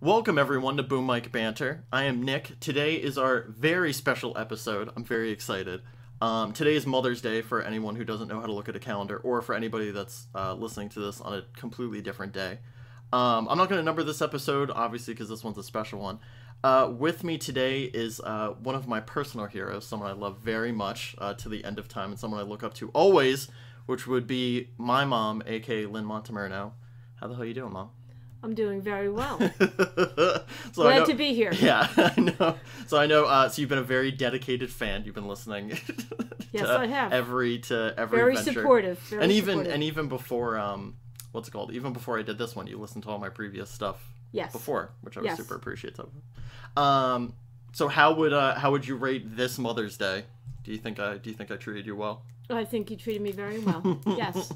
Welcome everyone to Boom Mic Banter. I am Nick. Today is our very special episode. I'm very excited. Today is Mother's Day for anyone who doesn't know how to look at a calendar, or for anybody that's listening to this on a completely different day. I'm not going to number this episode, obviously, because this one's a special one. With me today is one of my personal heroes, someone I love very much to the end of time, and someone I look up to always, which would be my mom, aka Lynn Montemurno. How the hell you doing, Mom? I'm doing very well. So Glad to be here. Yeah, I know. So I know. So you've been a very dedicated fan. You've been listening. Yes, I have. Every very venture. Supportive. Very and even before what's it called? Even before I did this one, you listened to all my previous stuff. Yes. Before, which I was super appreciative of. So how would you rate this Mother's Day? Do you think I treated you well? I think you treated me very well. Yes.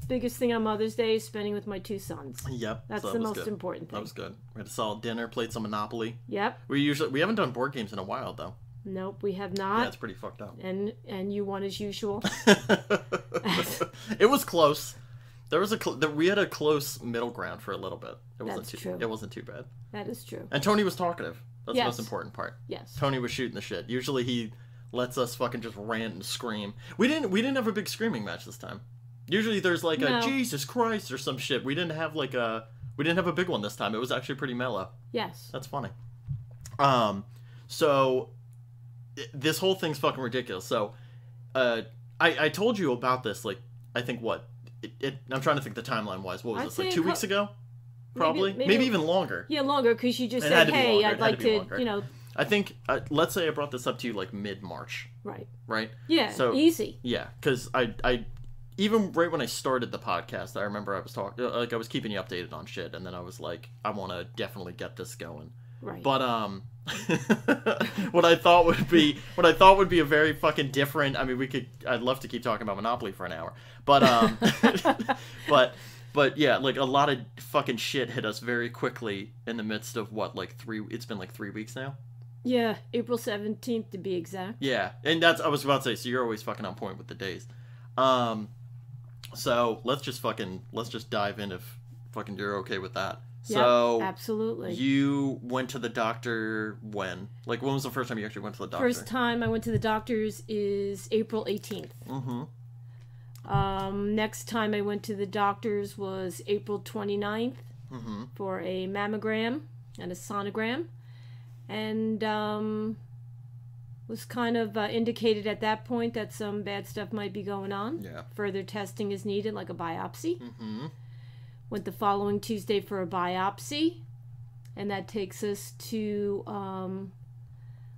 Biggest thing on Mother's Day is spending with my two sons. Yep. That's the most important thing. That was good. We had a solid dinner, played some Monopoly. Yep. We haven't done board games in a while though. Nope, we have not. Yeah, it's pretty fucked up. And you won as usual. It was close. We had a close middle ground for a little bit. True. It wasn't too bad. That is true. And Tony was talkative. That's yes. the most important part. Yes. Tony was shooting the shit. Usually he lets us fucking just rant and scream. We didn't have a big screaming match this time. Usually there's like a Jesus Christ or some shit. We didn't have a big one this time. It was actually pretty mellow. Yes. That's funny. So this whole thing's fucking ridiculous. So I told you about this, like, I think I'm trying to think the timeline wise. What was this, like 2 weeks ago? Probably? Maybe even longer. Yeah, longer, because you just said, hey, I'd like to, you know. I think, let's say I brought this up to you like mid-March. Right. Right? Yeah, so easy. Yeah, because I even right when I started the podcast, I remember I was talking, like, I was keeping you updated on shit, and then I was like, I want to definitely get this going. Right. But what I thought would be a very fucking different. I mean, I'd love to keep talking about Monopoly for an hour, but but yeah, like a lot of fucking shit hit us very quickly in the midst of it's been like 3 weeks now. Yeah, April 17th to be exact. Yeah, and I was about to say, so you're always fucking on point with the days. So let's just dive in if fucking you're okay with that. Yep, so absolutely. You went to the doctor when? Like, when was the first time you actually went to the doctor? First time I went to the doctor's is April 18th. Mm-hmm. Next time I went to the doctor's was April 29th for a mammogram and a sonogram. And was kind of indicated at that point that some bad stuff might be going on. Yeah. Further testing is needed, like a biopsy. Mm-hmm. Went the following Tuesday for a biopsy, and that takes us to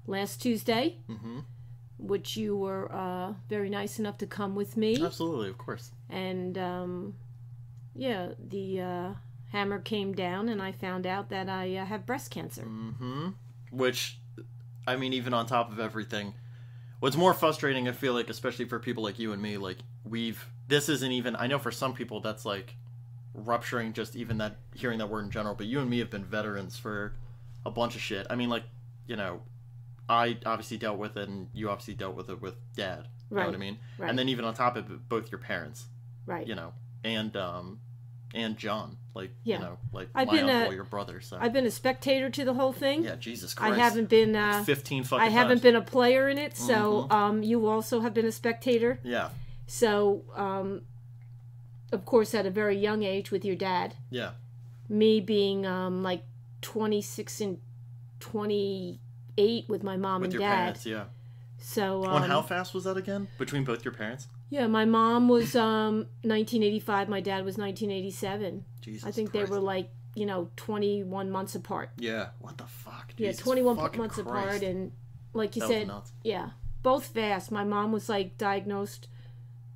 last Tuesday, which you were very nice enough to come with me. Absolutely, of course. And yeah, the hammer came down, and I found out that I have breast cancer. Mm-hmm. Which, I mean, even on top of everything, what's more frustrating, I feel like, especially for people like you and me, like, this isn't even, I know for some people that's like rupturing just even that, hearing that word in general, but you and me have been veterans for a bunch of shit. I mean, like, you know, I obviously dealt with it, and you obviously dealt with it with Dad. You know what I mean? Right. And then even on top of it, both your parents. Right. You know, and John, like, yeah. You know, like my uncle, your brother. So I've been a spectator to the whole thing. Yeah, Jesus Christ. I haven't been 15 fucking I haven't times. been a player in it, so you also have been a spectator. Yeah. So of course, at a very young age with your dad. Yeah. Me being like 26 and 28 with my mom with and your dad. Parents, yeah. So and how fast was that again between both your parents? Yeah, my mom was 1985. My dad was 1987. Jesus I think Christ. They were like 21 months apart. Yeah. What the fuck? Yeah, Jesus 21 months Christ. apart, and like you that said, was nuts. Yeah, both fast. My mom was like diagnosed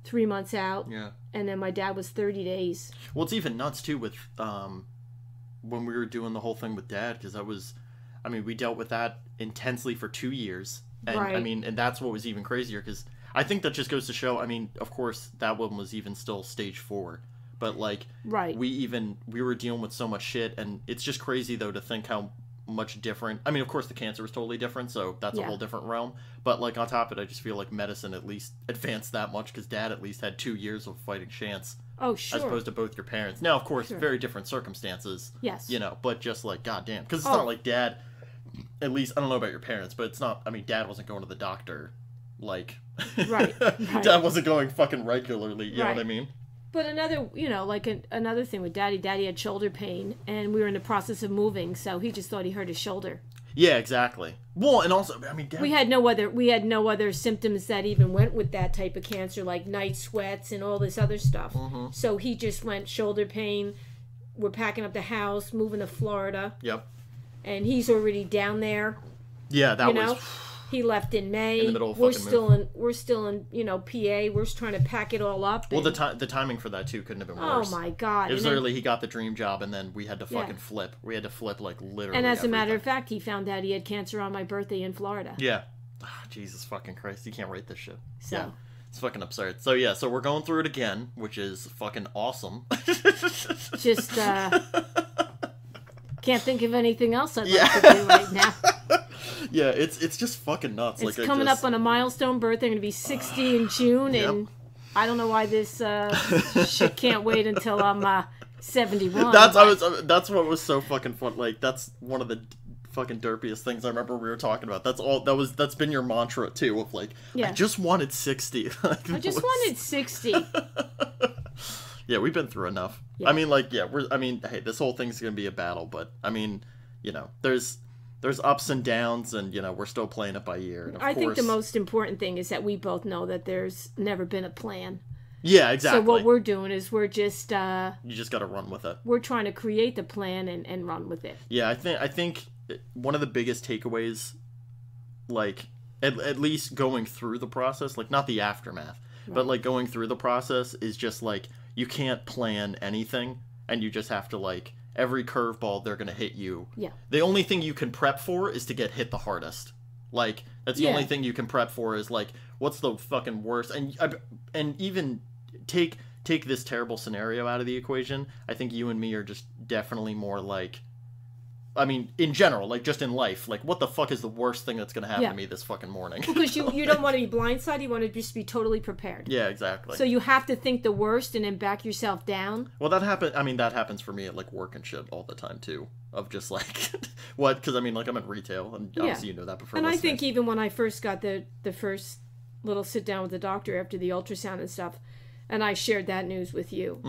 3 months out. Yeah. And then my dad was 30 days. Well, it's even nuts too with when we were doing the whole thing with Dad, because we dealt with that intensely for 2 years. And right. I mean, and that's what was even crazier, because I think that just goes to show, I mean, of course, that one was even still stage 4. But, like, right. we were dealing with so much shit, and it's just crazy, though, to think how much different. I mean, of course, the cancer was totally different, so that's a whole different realm. But, like, on top of it, I just feel like medicine at least advanced that much, because Dad at least had 2 years of fighting chance Oh, sure. As opposed to both your parents. Now, of course, Sure. very different circumstances. Yes. You know, but just like, goddamn. Because it's not like dad, at least, I don't know about your parents, but it's not, I mean, dad wasn't going to the doctor, like... Right. Dad wasn't going fucking regularly, you know what I mean? But another, you know, like another thing with Daddy had shoulder pain, and we were in the process of moving, so he just thought he hurt his shoulder. Yeah, exactly. Well, and also, I mean, Dad... We had no other symptoms that even went with that type of cancer, like night sweats and all this other stuff. Mm-hmm. So he just went shoulder pain. We're packing up the house, moving to Florida. Yep. And he's already down there. Yeah, that was... He left in May. In the middle of we're fucking still in, you know, PA. We're just trying to pack it all up. Well, the timing for that too couldn't have been worse. Oh my God! It was literally he got the dream job, and then we had to fucking flip. We had to flip like literally. And as everything. a matter of fact, he found out he had cancer on my birthday in Florida. Yeah. Oh, Jesus fucking Christ! You can't rate this shit. So. Yeah. It's fucking absurd. So yeah, so we're going through it again, which is fucking awesome. Just can't think of anything else I'd like to do right now. Yeah, it's just fucking nuts. It's like coming up on a milestone birthday. I'm gonna be 60 in June, and I don't know why this shit can't wait until I'm 71. That's what was so fucking fun. Like that's one of the fucking derpiest things I remember we were talking about. That's been your mantra too. Of like, I just wanted 60. I just wanted 60. Yeah, we've been through enough. Yeah. I mean, like, yeah, hey, this whole thing's gonna be a battle, but I mean, you know, there's ups and downs, and you know, we're still playing it by ear. And I think the most important thing is that we both know that there's never been a plan. Yeah, exactly. So what we're doing is we're just you just got to run with it. We're trying to create the plan and run with it. Yeah, I think one of the biggest takeaways, like at least going through the process, like not the aftermath, but like going through the process is just like you can't plan anything, and you just have to like every curveball they're gonna hit you. Yeah. The only thing you can prep for is to get hit the hardest. Like that's the only thing you can prep for is like what's the fucking worst, and even take this terrible scenario out of the equation. I think you and me are just definitely more like, I mean, in general, like just in life, like what the fuck is the worst thing that's gonna happen to me this fucking morning? Because you don't want to be blindsided. You want to just be totally prepared. Yeah, exactly. So you have to think the worst and then back yourself down. Well, that happens for me at like work and shit all the time too. Of just like what? Because I mean, like I'm in retail, and obviously you know that before. And I think even when I first got the first little sit down with the doctor after the ultrasound and stuff, and I shared that news with you,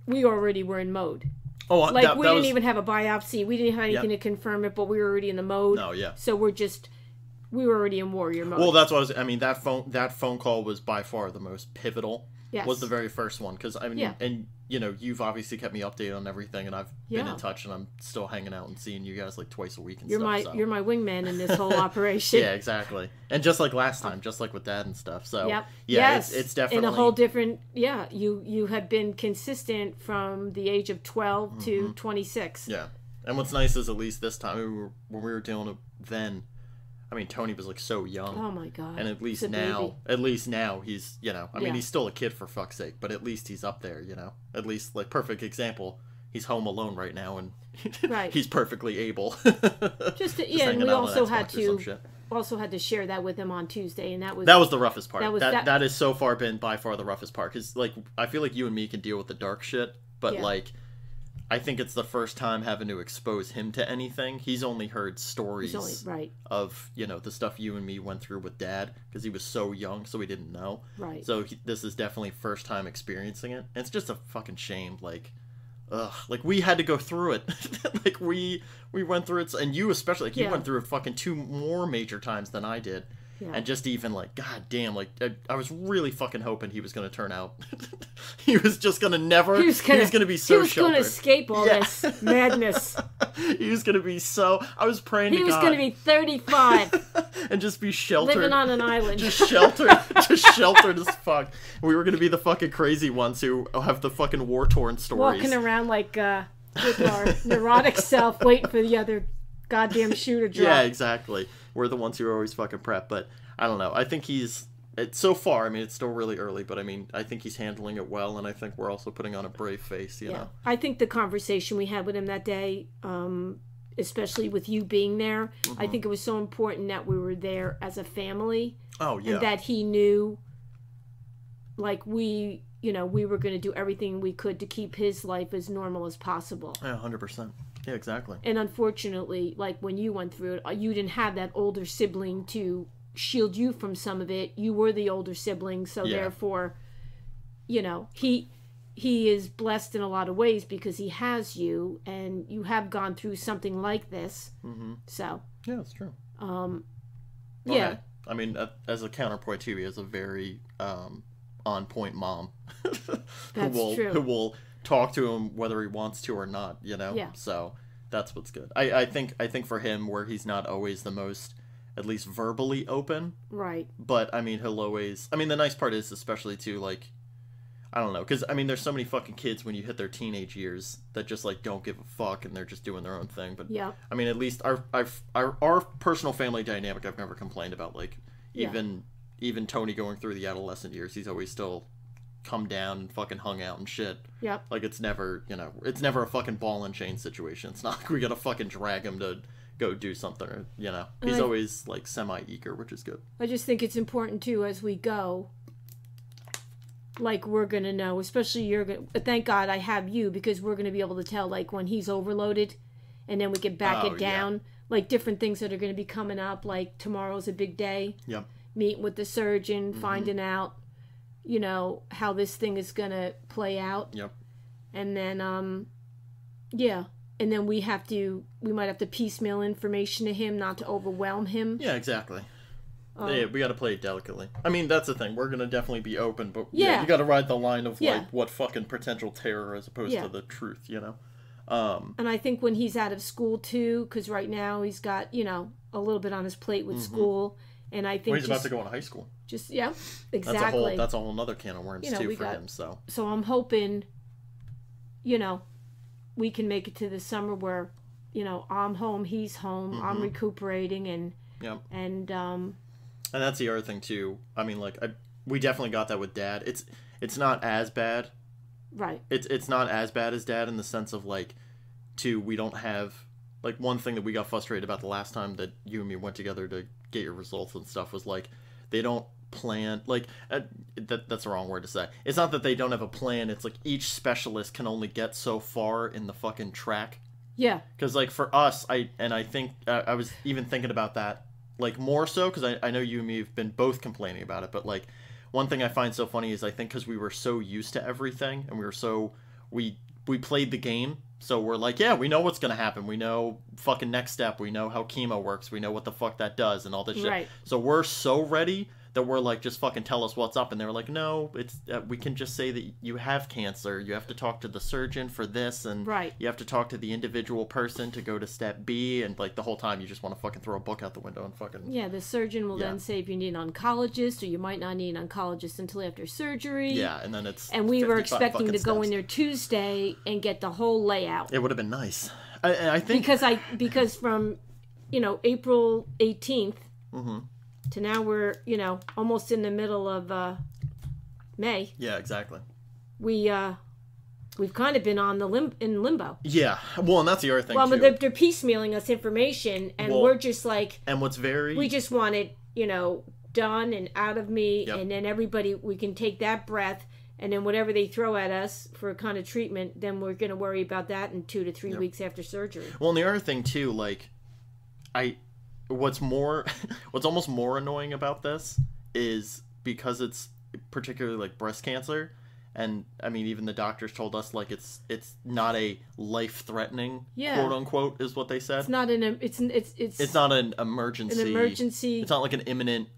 we already were in mode. Oh, like we didn't even have a biopsy. We didn't have anything to confirm it, but we were already in the mode. Oh yeah. So we were already in warrior mode. Well, that's what I mean. That phone call was by far the most pivotal. Yes. Was the very first one, because I mean, and you know, you've obviously kept me updated on everything, and I've been in touch, and I'm still hanging out and seeing you guys like twice a week and you're stuff. You're my wingman in this whole operation. Yeah, exactly. And just like last time, just like with Dad and stuff. So it's definitely in a whole different. Yeah, you have been consistent from the age of 12 to 26. Yeah, and what's nice is at least this time when we were dealing with then. I mean, Tony was like so young. Oh my God! And at least now he's, you know, I mean, he's still a kid for fuck's sake, but at least he's up there, you know. At least, like, perfect example, he's home alone right now, and he's perfectly able. And we also had to share that with him on Tuesday, and that was the roughest part. That has so far been by far the roughest part, because like I feel like you and me can deal with the dark shit, but like. I think it's the first time having to expose him to anything. He's only heard stories of, you know, the stuff you and me went through with Dad, because he was so young, so we didn't know. Right. So this is definitely first time experiencing it. And it's just a fucking shame. Like, like we had to go through it. Like we went through it, and you especially, like you went through it fucking 2 more major times than I did. Yeah. And just even like, god damn, like I was really fucking hoping he was gonna turn out. He was just gonna never. He was gonna be so sheltered. He was gonna escape all this madness. He was gonna be so. I was praying to God. He was gonna be 35 and just be sheltered, living on an island, just sheltered as fuck. We were gonna be the fucking crazy ones who have the fucking war torn stories, walking around like with our neurotic self, waiting for the other goddamn shoe to drop. Yeah, exactly. We're the ones who are always fucking prepped, but I don't know. I think so far, I mean, it's still really early, but I mean, I think he's handling it well, and I think we're also putting on a brave face, you know? I think the conversation we had with him that day, especially with you being there, I think it was so important that we were there as a family. Oh, yeah. And that he knew like we were going to do everything we could to keep his life as normal as possible. Yeah, 100%. Yeah, exactly. And unfortunately, like when you went through it, you didn't have that older sibling to shield you from some of it. You were the older sibling, so therefore, he is blessed in a lot of ways because he has you, and you have gone through something like this. Mm-hmm. So yeah, that's true. Yeah. I mean, as a counterpoint too, he has a very on point mom who will talk to him whether he wants to or not. Yeah. So that's what's good. I think for him, where he's not always the most, at least verbally open. Right. But I mean, he'll always. I mean, the nice part is, especially too, like, I don't know, because I mean, there's so many fucking kids when you hit their teenage years that just like don't give a fuck and they're just doing their own thing. But yeah, I mean, at least our personal family dynamic, I've never complained about. Like even Tony going through the adolescent years, he's always still come down and fucking hung out and shit. Yep. Like it's never a fucking ball and chain situation. It's not like we gotta fucking drag him to go do something. Or, he's always like semi-eager, which is good. I just think it's important too as we go. Like, we're going to know, especially you're going to, thank God I have you, because we're going to be able to tell, like, when he's overloaded, and then we can back it down. Yeah. Like, different things that are going to be coming up, like, tomorrow's a big day. Yep. Meeting with the surgeon, finding out, how this thing is going to play out. Yep. And then, and then we might have to piecemeal information to him, not to overwhelm him. Yeah, exactly. Yeah, we got to play it delicately. I mean, that's the thing. We're going to definitely be open, but you got to ride the line of, like, what fucking potential terror as opposed to the truth, And I think when he's out of school, too, because right now he's got, a little bit on his plate with school, and I think he's about to go into high school. Exactly. That's a whole other can of worms, too, for him, so. So I'm hoping, we can make it to the summer where, I'm home, he's home, I'm recuperating, and... Yep. And that's the other thing too. I mean, like, we definitely got that with Dad. It's not as bad. Right. It's not as bad as Dad in the sense of, like, we don't have, like, one thing that we got frustrated about the last time that you and me went together to get your results and stuff was, like, they don't plan, like, that's the wrong word to say. It's not that they don't have a plan. It's like each specialist can only get so far in the fucking track. Yeah. Because, like, for us, I think I was even thinking about that. Like, more so, because I know you and me have been both complaining about it, but, like, one thing I find so funny is I think because we were so used to everything, and we played the game, so we're like, yeah, we know what's going to happen. We know fucking next step. We know how chemo works. We know what the fuck that does and all this shit. Right. So we're so ready that we're like, just fucking tell us what's up. And they were like, no, it's we can just say that you have cancer. You have to talk to the surgeon for this, and you have to talk to the individual person to go to step B. And, like, the whole time you just want to fucking throw a book out the window and fucking... Yeah, the surgeon will then say if you need an oncologist, or you might not need an oncologist until after surgery. Yeah, and then it's... And we were expecting to go in there Tuesday and get the whole layout. It would have been nice. I think... Because from, April 18th... Mm-hmm. To now we're, almost in the middle of May. Yeah, exactly. We've kind of been on in limbo. Yeah, well, and that's the other thing. Well, but they're piecemealing us information, and we're just like. And what's we just want it, done and out of me, and then everybody we can take that breath, and then whatever they throw at us for kind of treatment, then we're going to worry about that in 2 to 3 weeks after surgery. Well, and the other thing too, like, what's almost more annoying about this is because it's particularly, like, breast cancer, and I mean, even the doctors told us, like, it's not a life-threatening, quote unquote, is what they said. It's not it's not an emergency. An emergency. It's not like an imminent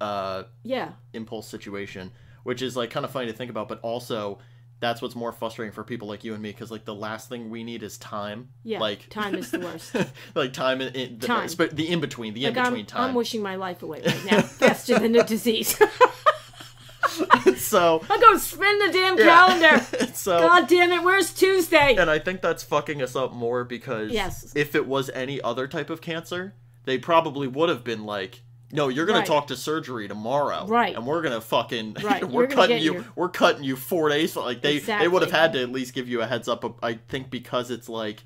impulse situation, which is, like, kind of funny to think about, but also that's what's more frustrating for people like you and me, because, like, the last thing we need is time. Yeah, like, time is the worst. Like, time. The in-between time. I'm wishing my life away right now, faster than the disease. So... I'm going to spin the damn calendar. So, God damn it, where's Tuesday? And I think that's fucking us up more because if it was any other type of cancer, they probably would have been like... No, you're gonna talk to surgery tomorrow, and we're gonna fucking we're cutting you 4 days. Like they would have had to at least give you a heads up. I think because it's like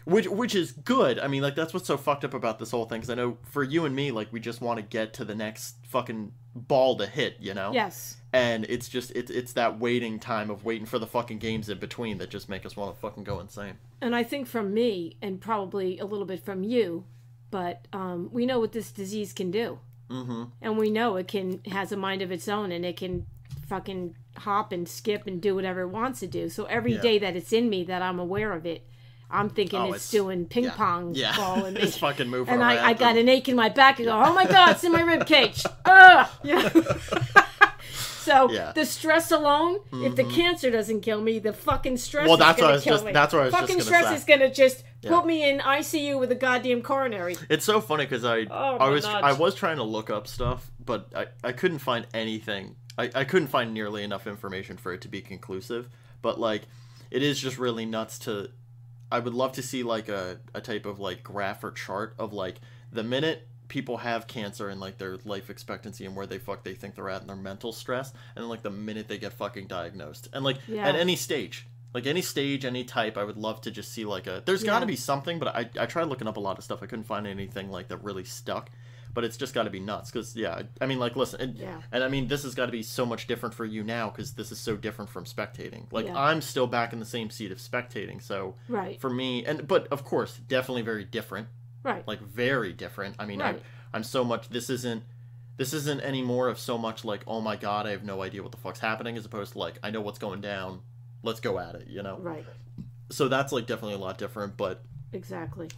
Which is good. I mean, like, that's what's so fucked up about this whole thing. Because I know for you and me, like, we just want to get to the next fucking ball to hit, you know? Yes. And it's just, it's that waiting time of waiting for the fucking games in between that just make us want to fucking go insane. And I think from me, and probably a little bit from you, but we know what this disease can do. Mm-hmm. And we know it has a mind of its own, and it can fucking hop and skip and do whatever it wants to do. So every day that it's in me that I'm aware of it, I'm thinking it's doing ping pong ball and it's fucking moving and around. I got an ache in my back and go, oh my god, it's in my rib cage. Ugh! Yeah. So the stress alone, if the cancer doesn't kill me, the fucking stress is going to kill me. That's what I was just going to say. Fucking stress is going to just put me in ICU with a goddamn coronary. It's so funny because I was trying to look up stuff, but I couldn't find anything. I couldn't find nearly enough information for it to be conclusive. But like, it is just really nuts to. I would love to see like a type of like graph or chart of like the minute people have cancer and like their life expectancy and where they think they're at and their mental stress, and then like the minute they get fucking diagnosed, and like at any stage, any type, I would love to just see like there's got to be something, but I tried looking up a lot of stuff, I couldn't find anything like that really stuck. But it's just got to be nuts because I mean, like, listen, and I mean, this has got to be so much different for you now because this is so different from spectating. Like, I'm still back in the same seat of spectating, so for me, but of course, definitely very different. Right. Like, very different. I mean, I'm so much. This isn't any more of so much like, oh my god, I have no idea what the fuck's happening, as opposed to like, I know what's going down. Let's go at it, you know. Right. So that's like definitely a lot different, but exactly.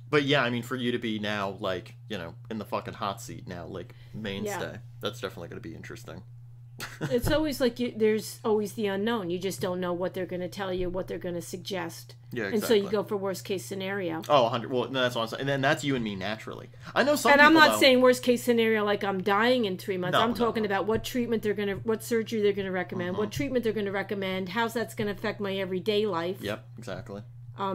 But yeah, I mean, for you to be now like, you know, in the fucking hot seat now, like mainstay, that's definitely going to be interesting. It's always like there's always the unknown. You just don't know what they're going to tell you, what they're going to suggest. Yeah, exactly. And so you go for worst case scenario. Oh, 100. Well, no, that's what I'm saying. And then that's you and me naturally. I know some. And I'm not saying worst case scenario like I'm dying in 3 months. I'm talking about what treatment what surgery they're going to recommend, what treatment they're going to recommend, how's that's going to affect my everyday life. Yep, exactly.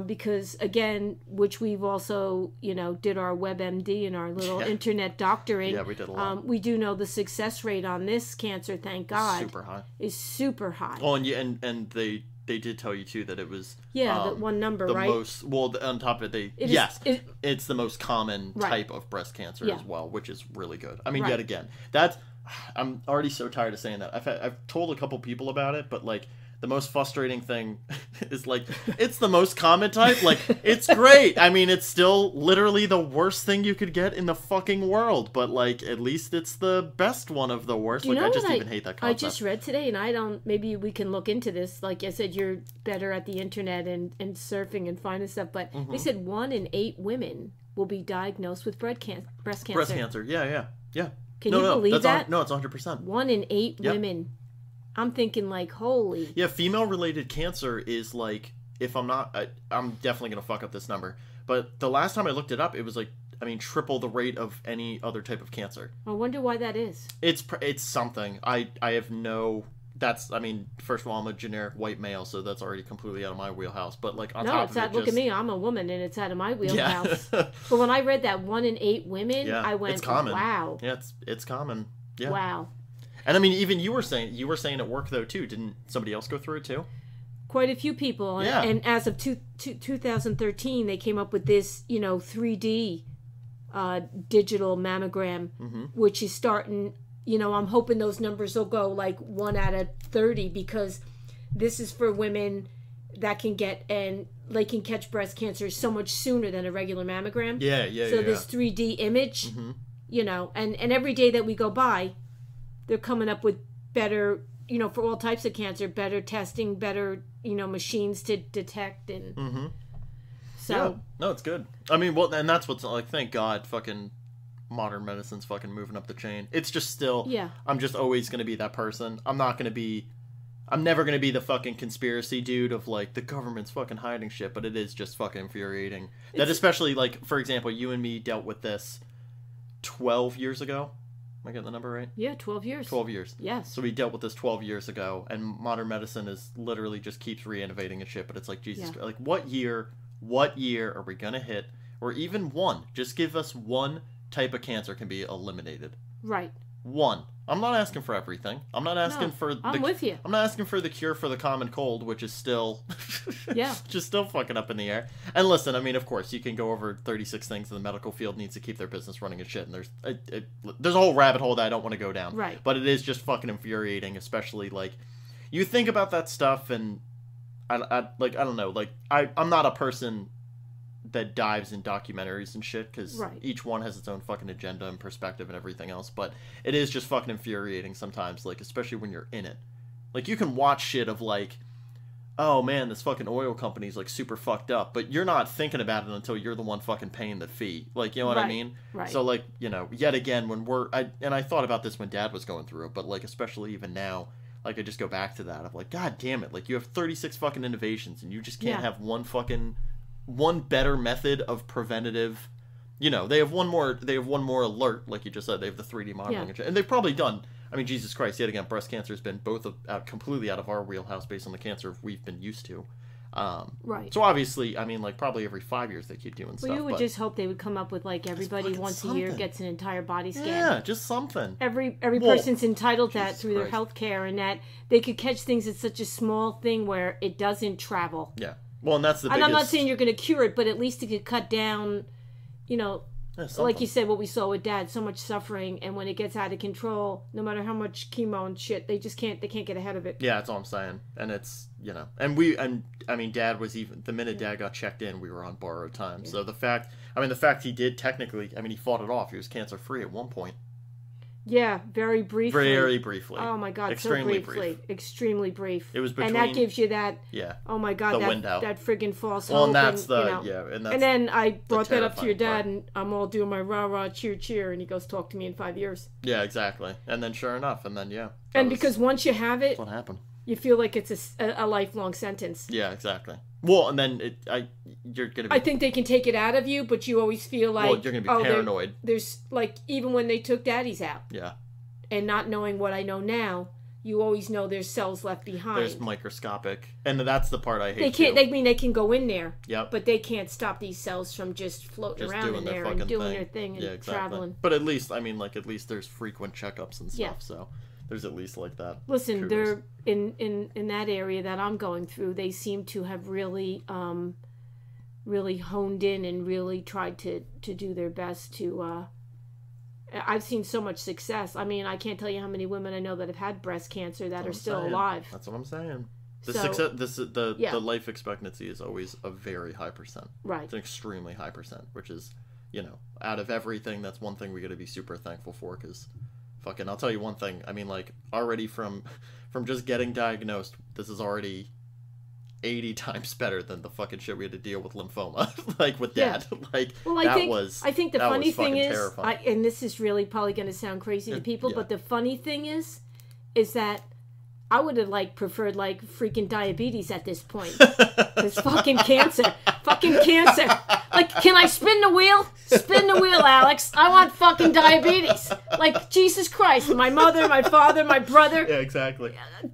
Because again, which we've also, you know, did our WebMD and our little internet doctorate. Yeah, we did a lot. We do know the success rate on this cancer, thank God, super high. Is super high. Oh, and they did tell you too that it was that one number, the right? most on top of it, it's the most common type of breast cancer as well, which is really good. I mean, yet again, I'm already so tired of saying that. I've told a couple people about it, but like. The most frustrating thing is, like, it's the most common type. Like, it's great. I mean, it's still literally the worst thing you could get in the fucking world. But, like, at least it's the best one of the worst. Like, I just even hate that concept. I just read today, and maybe we can look into this. Like I said, you're better at the internet and surfing and finding stuff. But they said 1 in 8 women will be diagnosed with breast cancer. Breast cancer, yeah. Can you believe that? No, it's 100%. 1 in 8 women. I'm thinking like, holy. Yeah, female-related cancer is like, if I'm not, I'm definitely going to fuck up this number. But the last time I looked it up, it was like, I mean, triple the rate of any other type of cancer. I wonder why that is. It's something. I have no, I mean, first of all, I'm a generic white male, so that's already completely out of my wheelhouse. But like on top of it, look at me, I'm a woman, and it's out of my wheelhouse. But when I read that 1 in 8 women, I went, it's common. Wow. Yeah, it's common. Yeah. Wow. And I mean, even you were saying at work though too. Didn't somebody else go through it too? Quite a few people. Yeah. And as of 2013, they came up with this, you know, 3D digital mammogram, which is starting. You know, I'm hoping those numbers will go like 1 out of 30 because this is for women that can get and they can catch breast cancer so much sooner than a regular mammogram. Yeah. So this 3D image, you know, and every day that we go by. They're coming up with better, you know, for all types of cancer, better testing, better, you know, machines to detect and so. No, it's good. I mean, well, and that's what's like. Thank God, fucking modern medicine's fucking moving up the chain. It's just still. Yeah. I'm just always gonna be that person. I'm never gonna be the fucking conspiracy dude of like the government's fucking hiding shit, but it is just fucking infuriating. That especially like, for example, you and me dealt with this 12 years ago. Am I getting the number right? Yeah, 12 years. 12 years. Yes. So we dealt with this 12 years ago, and modern medicine is literally just keeps re-innovating and shit, but it's like, Jesus, like, what year are we going to hit? Or even one. Just give us one type of cancer can be eliminated. Right. One, I'm not asking for everything. I'm not asking for I'm with you. I'm not asking for the cure for the common cold, which is still just still fucking up in the air. And listen, I mean, of course, you can go over 36 things in the medical field needs to keep their business running and shit, and there's a whole rabbit hole that I don't want to go down. Right. But it is just fucking infuriating, especially like you think about that stuff, and I don't know, like I'm not a person that dives in documentaries and shit, because each one has its own fucking agenda and perspective and everything else, but it is just fucking infuriating sometimes, like, especially when you're in it. Like, you can watch shit of, like, oh man, this fucking oil company's, like, super fucked up, but you're not thinking about it until you're the one fucking paying the fee. Like, you know what I mean? Right. So, like, you know, yet again, when I thought about this when Dad was going through it, but, like, especially even now, like, I just go back to that of, like, god damn it, like, you have 36 fucking innovations, and you just can't have one better method of preventative. You know, they have one more alert, like you just said. They have the 3D modeling, and they've probably done, I mean, Jesus Christ, yet again, breast cancer has been both completely out of our wheelhouse based on the cancer we've been used to. So obviously, I mean, like, probably every 5 years they keep doing stuff. Well, you would just hope they would come up with, like, everybody once a year gets an entire body scan. Yeah, just something. Every person's entitled to that through their health care, and that they could catch things at such a small thing where it doesn't travel. Yeah. Well, and that's the biggest... And I'm not saying you're going to cure it, but at least it could cut down, you know, like you said, what we saw with Dad, so much suffering, and when it gets out of control, no matter how much chemo and shit, they can't get ahead of it. Yeah, that's all I'm saying. And it's, you know, and I mean, Dad was even, the minute Dad got checked in, we were on borrowed time. So the fact he did technically, I mean, he fought it off. He was cancer-free at one point. Yeah, very briefly. Very briefly. Oh my God, extremely so briefly. Extremely brief. It was between... And that gives you that... Yeah. Oh my God, the window. That friggin' false hope. Well, and that's and then I brought that up to your dad, and I'm all doing my rah-rah, cheer, and he goes, talk to me in 5 years. Yeah, exactly. And then sure enough, and then, And because once you have it... That's what happened. You feel like it's a lifelong sentence. Yeah, exactly. Well, and then you're gonna be... I think they can take it out of you, but you always feel like... Well, you're gonna be paranoid. There's, like, even when they took Daddy's out. Yeah. And not knowing what I know now, you always know there's cells left behind. There's microscopic, and that's the part I hate. They can't. They can go in there. Yep. But they can't stop these cells from just floating around in there and doing their thing and traveling. But at least, I mean, like, at least there's frequent checkups and stuff. So there's at least like that. Listen, they're in that area that I'm going through. They seem to have really really honed in and really tried to do their best to. I've seen so much success. I mean, I can't tell you how many women I know that have had breast cancer that are still alive. That's what I'm saying. The life expectancy is always a very high percent. Right. It's an extremely high percent, which is, you know, out of everything, that's one thing we got to be super thankful for. Because, fucking, I'll tell you one thing. I mean, like, already from just getting diagnosed, this is already 80 times better than the fucking shit we had to deal with lymphoma, like with Dad. Like, well, I think the funny thing is, and this is really probably going to sound crazy to people, but the funny thing is that I would have preferred freaking diabetes at this point. This fucking cancer. Like, can I spin the wheel? Spin the wheel, Alex. I want fucking diabetes. Like, Jesus Christ. My mother, my father, my brother. Yeah, exactly.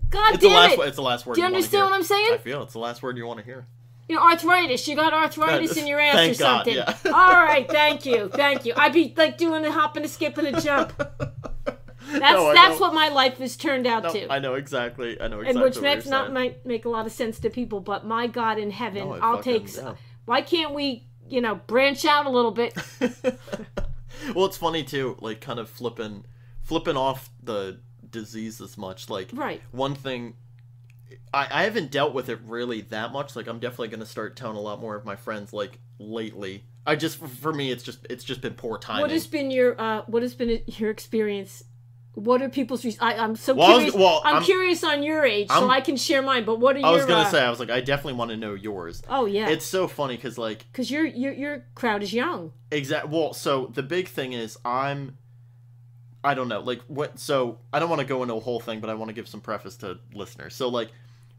God damn it. It's the last word. Do you understand what I'm saying? I feel it's the last word you want to hear. You know, arthritis. You got arthritis in your ass or something. God, yeah. All right, thank you. I'd be doing a hop and a skip and a jump. That's what my life has turned out to. I know exactly. And which might make a lot of sense to people, but my God in heaven, I'll take. Yeah. Why can't we, branch out a little bit? Well, it's funny too, like kind of flipping off the disease as much. Like, right. One thing, I haven't dealt with it really that much. Like, I'm definitely going to start telling a lot more of my friends lately. For me, it's just been poor timing. What has been your experience? What are people's? I'm so curious. I'm curious on your age, so I can share mine. But what are your? I was gonna say, I definitely want to know yours. Oh yeah. It's so funny because your crowd is young. Exactly. Well, so the big thing is I don't know, so I don't want to go into a whole thing, but I want to give some preface to listeners. So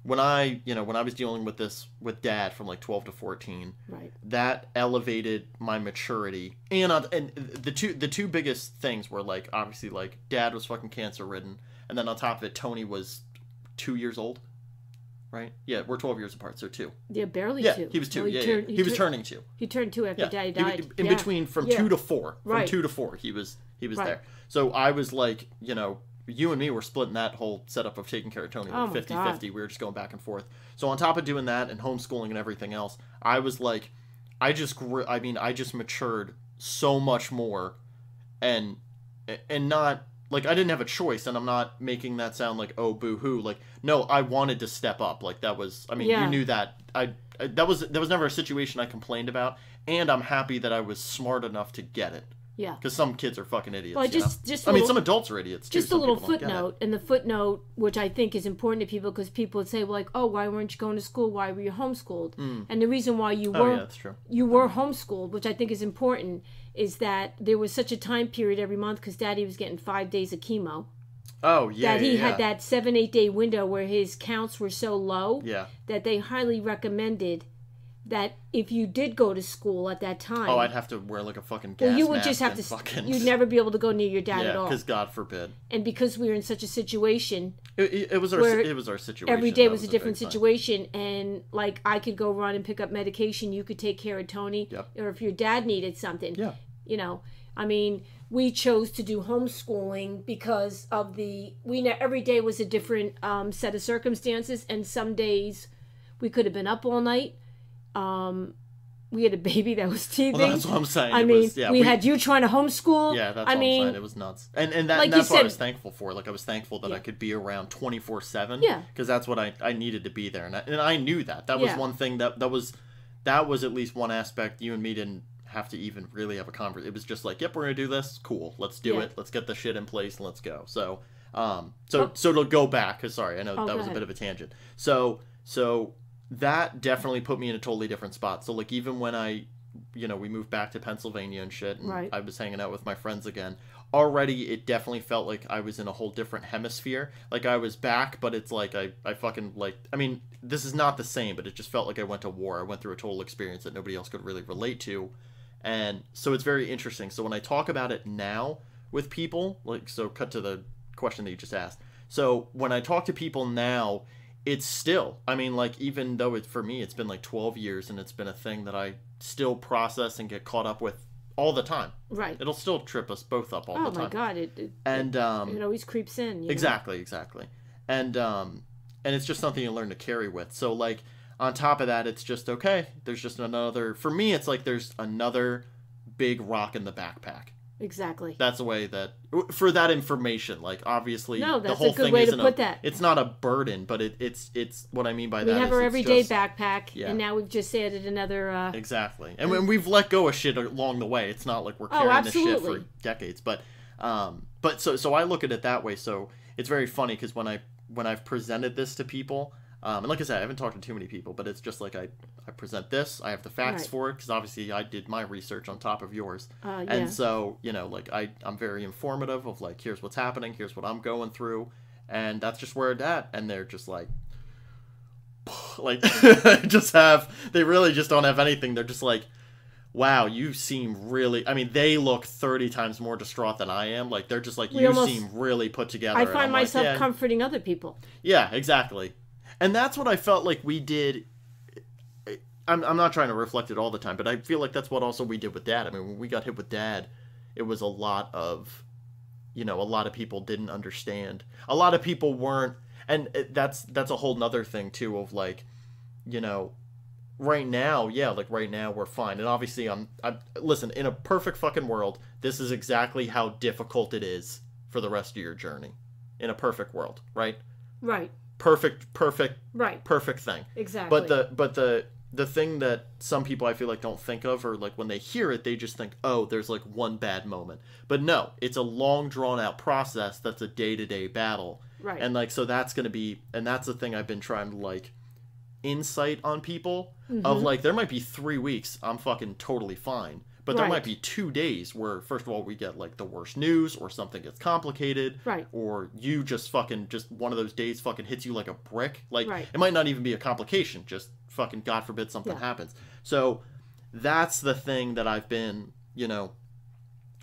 when I was dealing with this with Dad from 12 to 14, right, that elevated my maturity, and the two biggest things were obviously Dad was fucking cancer ridden, and then on top of it, Tony was 2 years old, right? Yeah, we're 12 years apart, so 2. Yeah, barely 2. Yeah, he was 2. He was turning 2. He turned 2 after Daddy died. In between from 2 to 4. From 2 to 4, he was He was Right. there. So I was like, you and me were splitting that whole setup of taking care of Tony, Oh like my 50-50. We were just going back and forth. So on top of doing that and homeschooling and everything else, I was like, I just matured so much more, and not, like, I didn't have a choice, and I'm not making that sound like, oh, boo-hoo. Like, no, I wanted to step up. Like, that was, I mean, Yeah. you knew that. That was never a situation I complained about, and I'm happy that I was smart enough to get it. Yeah. Because some kids are fucking idiots. Well, I mean, some adults are idiots too. Just a Some little people don't get it. footnote, and the footnote, which I think is important to people, because people would say, well, like, oh, why weren't you going to school? Why were you homeschooled? And the reason why you were, yeah, that's true. you were homeschooled, which I think is important, is that there was such a time period every month, because Daddy was getting 5 days of chemo. Oh, yeah, That he yeah. had that 7-8 day window where his counts were so low Yeah. that they highly recommended that if you did go to school at that time, Oh, I'd have to wear like a fucking gas well, you would mask just have and to. fucking... You'd never be able to go near your dad yeah, at all. because God forbid. And because we were in such a situation, It was our where situation. every day That was a different big thing. situation, and like I could go run and pick up medication, you could take care of Tony, Yep. or if your dad needed something, Yeah. I mean, we chose to do homeschooling because of every day was a different set of circumstances, and some days we could have been up all night. We had a baby that was teething. Well, that's what I'm saying. I It mean, was, yeah, we had you trying to homeschool. Yeah, that's I what mean, I'm saying. It was nuts. And like and that's you what I said- was thankful for. Like, I was thankful that I could be around 24/7. Yeah. Because that's what I needed to be there. And I knew that. That was Yeah. one thing that was at least one aspect you and me didn't have to even really have a conversation. It was just like, yep, we're going to do this. Cool. Let's do Yeah. it. Let's get the shit in place and let's go. So, so to go back, because sorry, I know that go was a ahead. bit of a tangent. So that definitely put me in a totally different spot. So, like, even when we moved back to Pennsylvania and shit, and Right. I was hanging out with my friends again. Already, it definitely felt like I was in a whole different hemisphere. Like, I was back, but it's like I fucking, like, I mean, this is not the same, but it just felt like I went to war. I went through a total experience that nobody else could really relate to. And so it's very interesting. So when I talk about it now with people, like, so cut to the question that you just asked. So when I talk to people now, it's still, I mean, like, even though for me, it's been like 12 years and it's been a thing that I still process and get caught up with all the time. right. It'll still trip us both up all Oh the time. my God! It always creeps in. you know? Exactly. And it's just something you learn to carry with. So, like, on top of that, it's just, okay, there's just another, for me, it's like there's another big rock in the backpack. Exactly. That's the way that, for that information, like, obviously, No, the that's whole a good thing way to isn't put that. It's not a burden, but it's what I mean by We that have is our it's everyday just- backpack, Yeah. and now we've just added another. Exactly. And when we've let go of shit along the way, it's not like we're carrying this shit for absolutely. decades. But so I look at it that way. So it's very funny because when I've presented this to people, and like I said, I haven't talked to too many people, but it's just like I present this, I have the facts Right. for it, because obviously I did my research on top of yours. Yeah. And so, like, I'm very informative of, like, here's what's happening, here's what I'm going through, and that's just where it's at. And they're just like they really just don't have anything. They're just like, wow, you seem really, I mean, they look 30 times more distraught than I am. Like, they're just like, you seem really put together. I And find I'm like, myself yeah. comforting other people. Yeah, exactly. And that's what I felt like we did. I'm not trying to reflect it all the time, but I feel like that's what also we did with Dad. I mean, when we got hit with Dad, it was a lot of people didn't understand. A lot of people weren't, and that's a whole nother thing too of, like, right now, yeah, like right now we're fine. And obviously I'm listen, in a perfect fucking world, this is exactly how difficult it is for the rest of your journey. In a perfect world, right? Right. Perfect Right. perfect thing. Exactly. But the thing that some people I feel like don't think of, or like when they hear it, they just think, oh, there's like one bad moment. But no, it's a long drawn out process that's a day-to-day battle. Right. And like, so that's going to be, and that's the thing I've been trying to, like, insight on people of, like, there might be 3 weeks I'm fucking totally fine. But there Right. might be 2 days where, first of all, we get, like, the worst news, or something gets complicated. Right. Or you just one of those days fucking hits you like a brick. Like, Right. it might not even be a complication, just fucking, God forbid, something Yeah. happens. So that's the thing that I've been,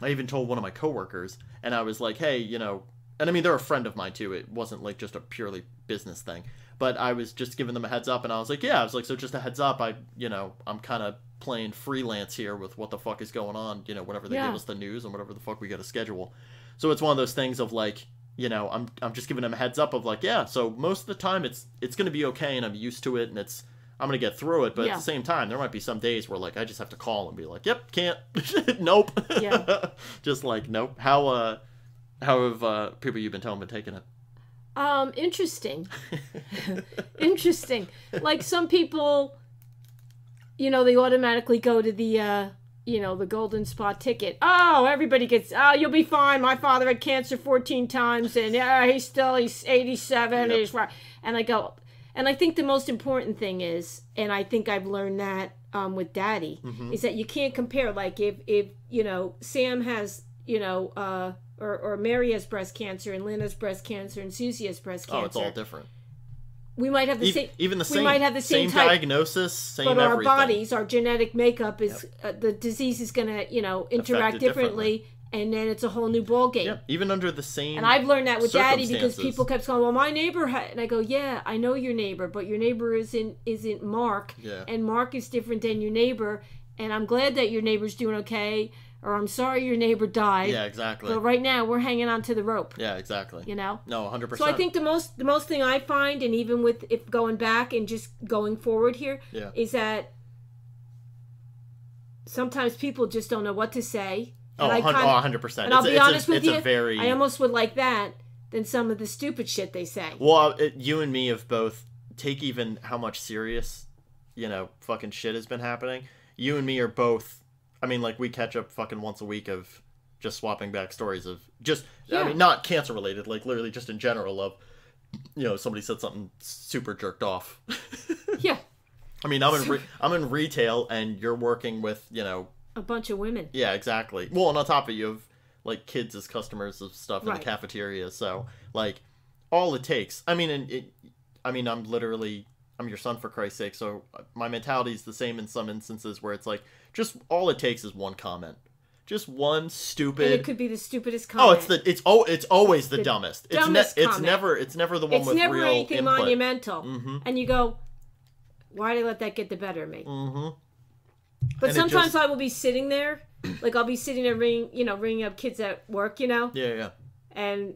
I even told one of my coworkers, and I was like, hey, and I mean, they're a friend of mine too. It wasn't like just a purely business thing. But I was just giving them a heads up, and I was like, yeah, I was like, so just a heads up, I'm kind of playing freelance here with what the fuck is going on, whenever they give us the news and whatever the fuck we got to schedule. So it's one of those things of like, I'm just giving them a heads up of like, yeah, so most of the time it's going to be okay, and I'm used to it, and I'm going to get through it. But at the same time, there might be some days where like I just have to call and be like, yep, can't, nope. Yeah. Just like, nope. How have people you've been telling been taking it? Interesting. Interesting. Like some people, they automatically go to the, the golden spot ticket. Oh, everybody gets, you'll be fine. My father had cancer 14 times and he's 87. Yep. He's right. And I go, and I think the most important thing is, and I think I've learned that with Daddy, is that you can't compare. Like if Sam has, or Mary has breast cancer, and Lynn has breast cancer, and Susie has breast cancer. Oh, it's all different. We might have the same, even the same, we might have the same type, type, diagnosis, same but everything. Our bodies, our genetic makeup is the disease is going to interact differently, and then it's a whole new ball game. Yeah, even under the same. And I've learned that with Daddy because people kept going, well, my neighbor had, and I go, yeah, I know your neighbor, but your neighbor isn't Mark, and Mark is different than your neighbor, and I'm glad that your neighbor's doing okay. Or I'm sorry your neighbor died. Yeah, exactly. But right now we're hanging on to the rope. Yeah, exactly. No, 100%. So I think the most thing I find, and even with if going back and just going forward here, is that sometimes people just don't know what to say. And 100%. And I'll be honest with you, I almost would like that than some of the stupid shit they say. Well, you and me have both take even how much serious, fucking shit has been happening. You and me are both. I mean, like, we catch up fucking once a week of just swapping back stories of just, I mean, not cancer related, like, literally just in general of, somebody said something super jerked off. Yeah. I mean, I'm in retail, and you're working with, a bunch of women. Yeah, exactly. Well, and on top of it, you have, like, kids as customers of stuff in the cafeteria, so, like, all it takes. I mean, I'm your son, for Christ's sake, so my mentality is the same in some instances where it's like, just all it takes is one comment. Just one stupid... And it could be the stupidest comment. Oh, it's always the dumbest. It's comment. It's never the one with real input. It's never anything monumental. Mm-hmm. And you go, why did I let that get the better of me? Mm-hmm. But and sometimes I will be sitting there, like I'll be sitting there ringing up kids at work, Yeah. And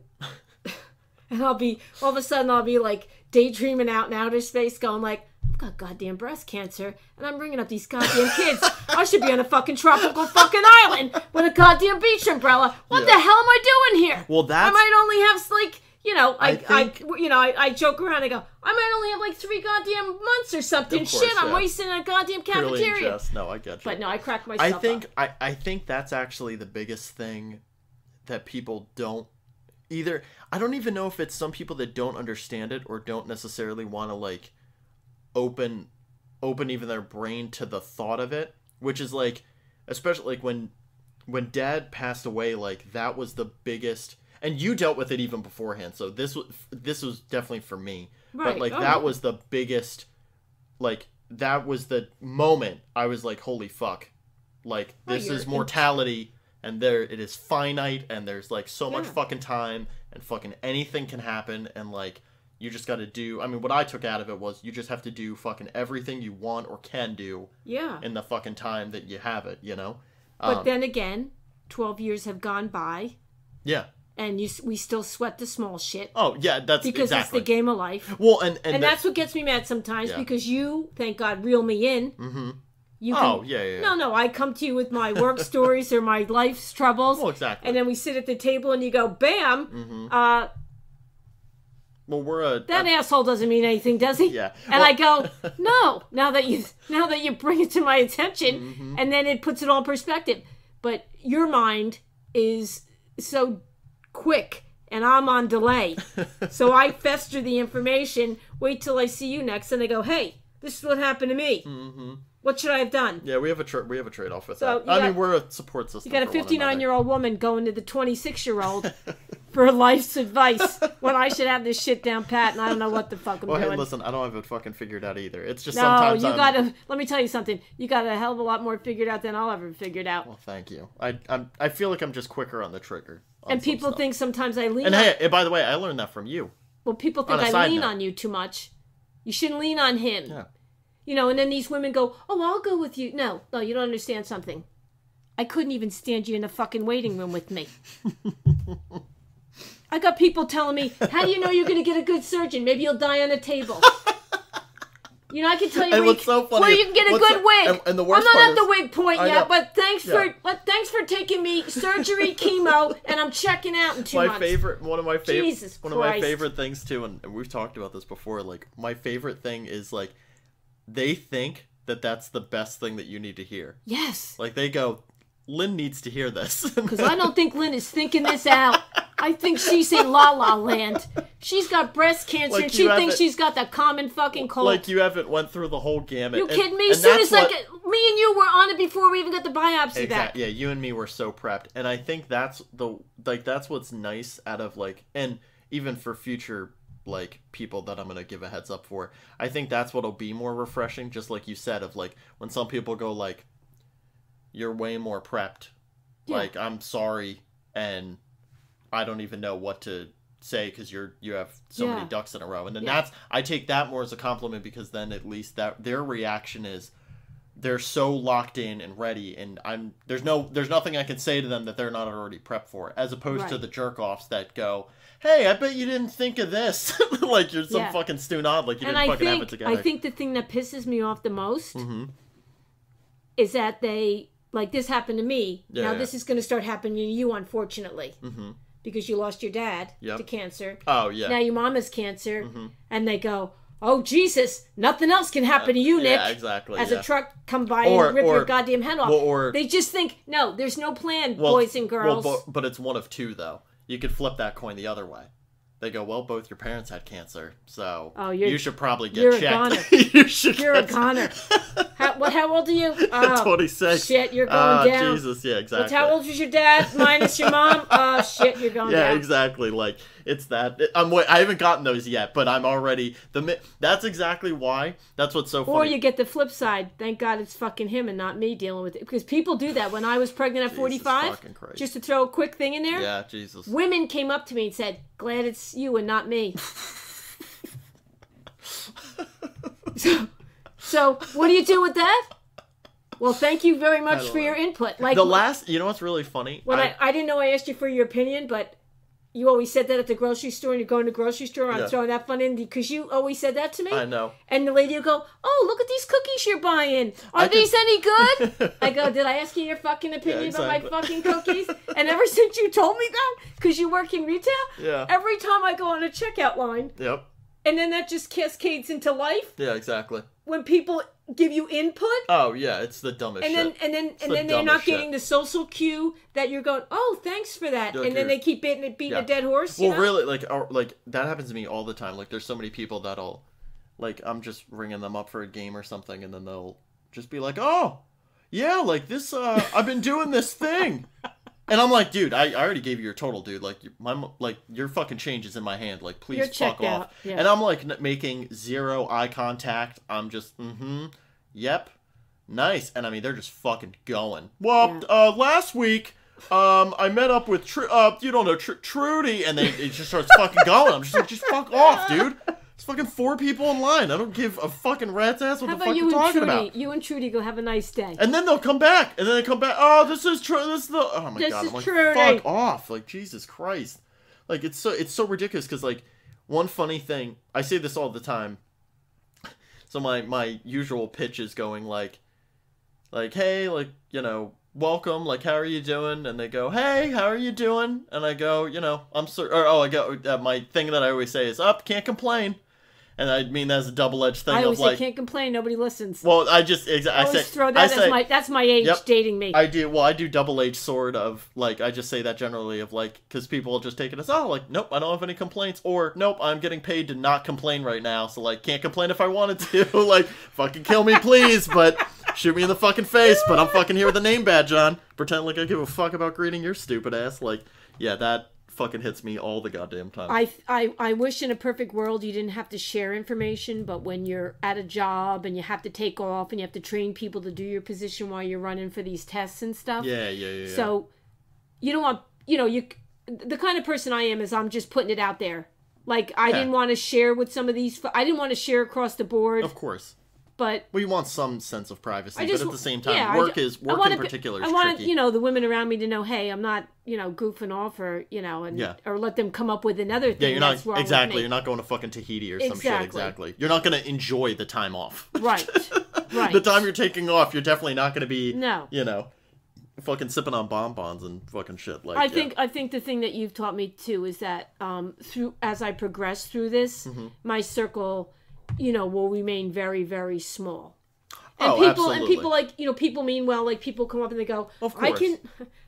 I'll be, all of a sudden I'll be like daydreaming out in outer space going like, I've got goddamn breast cancer, and I'm bringing up these goddamn kids. I should be on a fucking tropical fucking island with a goddamn beach umbrella. What the hell am I doing here? Well, I might only have like, I joke around. I go, I might only have like 3 goddamn months or something. Shit, I'm wasting a goddamn cafeteria. No, I get you. But no, I crack myself up. I think that's actually the biggest thing that people don't either. I don't even know if it's some people that don't understand it or don't necessarily want to like open even their brain to the thought of it, which is like, especially like when Dad passed away, like that was the biggest, and you dealt with it even beforehand, so this was definitely for me, right. But like that was the biggest, like that was the moment I was like, holy fuck, like this is mortality, and there it is finite, and there's like so much fucking time, and fucking anything can happen, and like you just got to do, I mean, what I took out of it was you just have to do fucking everything you want or can do in the fucking time that you have it, But then again, 12 years have gone by. Yeah. And we still sweat the small shit. Oh, yeah, that's because it's the game of life. Well, and that's what gets me mad sometimes because you, thank God, reel me in. Mm-hmm. Yeah. No, I come to you with my work stories or my life's troubles. Well, exactly. And then we sit at the table and you go, bam, well, that asshole doesn't mean anything, does he? Yeah. And I go, no. Now that you bring it to my attention, and then it puts it all in perspective. But your mind is so quick, and I'm on delay. So I fester the information. Wait till I see you next, and I go, hey, this is what happened to me. Mm-hmm. What should I have done? Yeah, we have a trade-off with that. I mean, we're a support system. You got a 59-year-old woman going to the 26-year-old for life's advice when I should have this shit down pat, and I don't know what the fuck I'm doing. Hey, listen, I don't have it fucking figured out either. It's just sometimes let me tell you something. You got a hell of a lot more figured out than I'll ever figured out. Well, thank you. I feel like I'm just quicker on the trigger. And people think sometimes I lean on... And hey, by the way, I learned that from you. Well, people think I lean on you too much. You shouldn't lean on him. Yeah. You know, and then these women go, oh, I'll go with you. No, you don't understand something. I couldn't even stand you in the fucking waiting room with me. I got people telling me, how do you know you're going to get a good surgeon? Maybe you'll die on a table. You know, I can tell you where you can get a good wig. And the worst I'm not part at the wig point yet, but thanks for taking me surgery, chemo, and I'm checking out in 2 months. One of my favorite things too, and we've talked about this before. Like, my favorite thing is like, they think that that's the best thing that you need to hear. Yes. Like, they go, Lynn needs to hear this. Because I don't think Lynn is thinking this out. I think she's in La La Land. She's got breast cancer, like, and she thinks she's got the common fucking cold. Like, you haven't went through the whole gamut. You kidding me? As soon as me and you were on it before we even got the biopsy back. Yeah, you and me were so prepped, and I think that's that's what's nice out of like, and even for future like people that I'm gonna give a heads up for. I think that's what'll be more refreshing, just like you said, of like when some people go like, "You're way more prepped." Yeah. Like, I'm sorry, and I don't even know what to say because you have so many ducks in a row. And then I take that more as a compliment, because then at least that their reaction is they're so locked in and ready, and there's nothing I can say to them that they're not already prepped for, as opposed to the jerk offs that go, hey, I bet you didn't think of this. Like, you're some fucking stoonodd, like you didn't fucking have it together. I think the thing that pisses me off the most is that they, like, this happened to me. Now this is going to start happening to you, unfortunately. Because you lost your dad to cancer. Oh, yeah. Now your mom has cancer. And they go, oh, Jesus, nothing else can happen to you, Nick. Yeah, exactly. As a truck come by and rip your goddamn head off. They just think, no, there's no plan, boys and girls. But it's one of two, though. You could flip that coin the other way. They go, well, both your parents had cancer, so you should probably get checked. You're a goner. How old are you? 26. Shit, you're going down. Jesus, yeah, exactly. How old was your dad minus your mom? Oh, shit, you're going down. Yeah, exactly. Like, it's that. I haven't gotten those yet, but I'm already... That's exactly why. That's what's so funny. Or you get the flip side. Thank God it's fucking him and not me dealing with it. Because people do that. When I was pregnant at 45, just to throw a quick thing in there. Yeah, Jesus. Women came up to me and said, glad it's you and not me. So what do you do with that? Well, thank you very much for your input. Like, you know what's really funny? When I didn't know I asked you for your opinion, but you always said that at the grocery store, and you're going to the grocery store. I'm throwing that fun in because you always said that to me. I know. And the lady will go, oh, look at these cookies you're buying. Are these any good? I go, did I ask you your fucking opinion about my fucking cookies? And ever since you told me that, because you work in retail, every time I go on a checkout line, and then that just cascades into life. Yeah, exactly. When people give you input. Oh yeah, it's the dumbest shit. And then they're not getting the social cue that you're going, oh, thanks for that. And then they keep beating a dead horse. Well, really, like that happens to me all the time. Like, there's so many people that'll, like, I'm just ringing them up for a game or something, and then they'll just be like, oh, yeah, like this, I've been doing this thing. And I'm like, dude, I already gave you your total, dude. Like, your fucking change is in my hand. Like, please fuck off. Yeah. And I'm like making zero eye contact. I'm just, yep, nice. And I mean, they're just fucking going. Well, last week, I met up with Trudy, and it just starts fucking going. I'm just like, just fuck off, dude. It's fucking 4 people in line. I don't give a fucking rat's ass what the fuck you're talking about. You and Trudy go have a nice day. And then they'll come back. And then they come back. Oh, this is true. Oh my God. I'm like, Trudy. Fuck off. Like, Jesus Christ. Like, it's so ridiculous because, like, one funny thing, I say this all the time. So my usual pitch is going like, hey, like, welcome, like, how are you doing? And they go, hey, how are you doing? And I go, I'm sorry. I go, my thing that I always say is, can't complain. And I mean, that's a double-edged thing. I always say, can't complain, nobody listens. Well, I always throw that as that's my age dating me. I do. Well, I do double-edged sword of, like, I just say that generally of, like, because people will just take it as, like, nope, I don't have any complaints, or, nope, I'm getting paid to not complain right now, so, like, can't complain if I wanted to. Like, fucking kill me, please, but shoot me in the fucking face, but I'm fucking here with a name badge on. Pretend like I give a fuck about greeting your stupid ass. Like, yeah, that fucking hits me all the goddamn time. I wish in a perfect world you didn't have to share information, but when you're at a job and you have to take off and you have to train people to do your position while you're running for these tests and stuff. Yeah. So you don't want, the kind of person I am is I'm just putting it out there. Like, I didn't want to share with some of these. I didn't want to share across the board. Of course. But we want some sense of privacy, but at the same time, work in particular is I want tricky. the women around me to know, hey, I'm not, goofing off or, or let them come up with another thing. Yeah, that's wrong with me. You're not going to fucking Tahiti or some shit. Exactly. You're not going to enjoy the time off. Right. Right. The time you're taking off, you're definitely not going to be, no. Fucking sipping on bonbons and fucking shit. Like, I think the thing that you've taught me too is that as I progress through this, my circle, will remain very, very small. And people mean well. Like, people come up and they go, of course.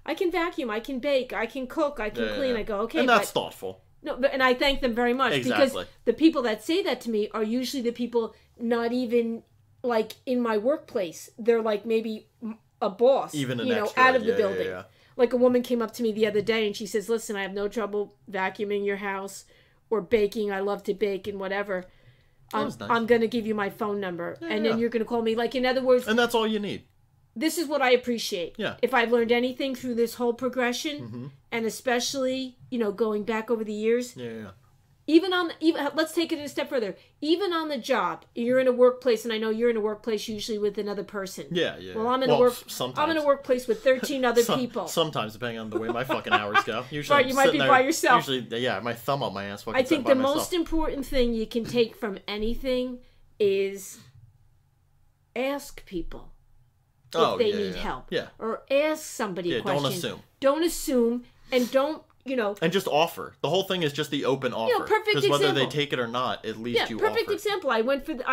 I can vacuum, I can bake, I can cook, I can clean. I go, okay, and that's thoughtful. No, and I thank them very much because the people that say that to me are usually the people not even like in my workplace. They're like maybe a boss, even an extra, out of the building. Yeah. Like, a woman came up to me the other day and she says, "Listen, I have no trouble vacuuming your house or baking. I love to bake and whatever. Nice. I'm going to give you my phone number, and then you're going to call me." Like, in other words, and that's all you need. This is what I appreciate. Yeah. If I've learned anything through this whole progression, and especially going back over the years. Yeah. Even let's take it a step further. Even on the job, you're in a workplace, and I know you're in a workplace usually with another person. Yeah. Well, I'm in a workplace with 13 other people. Sometimes, depending on the way my fucking hours go. Usually, right, you might be by yourself. Usually, my thumb on my ass. I think the most important thing you can take from anything is ask people if they need help. Yeah. Or ask somebody a question. Don't assume. Don't assume, and don't. And just offer. The whole thing is just the open offer. Perfect example. Because whether they take it or not, at least you offer. Perfect example. I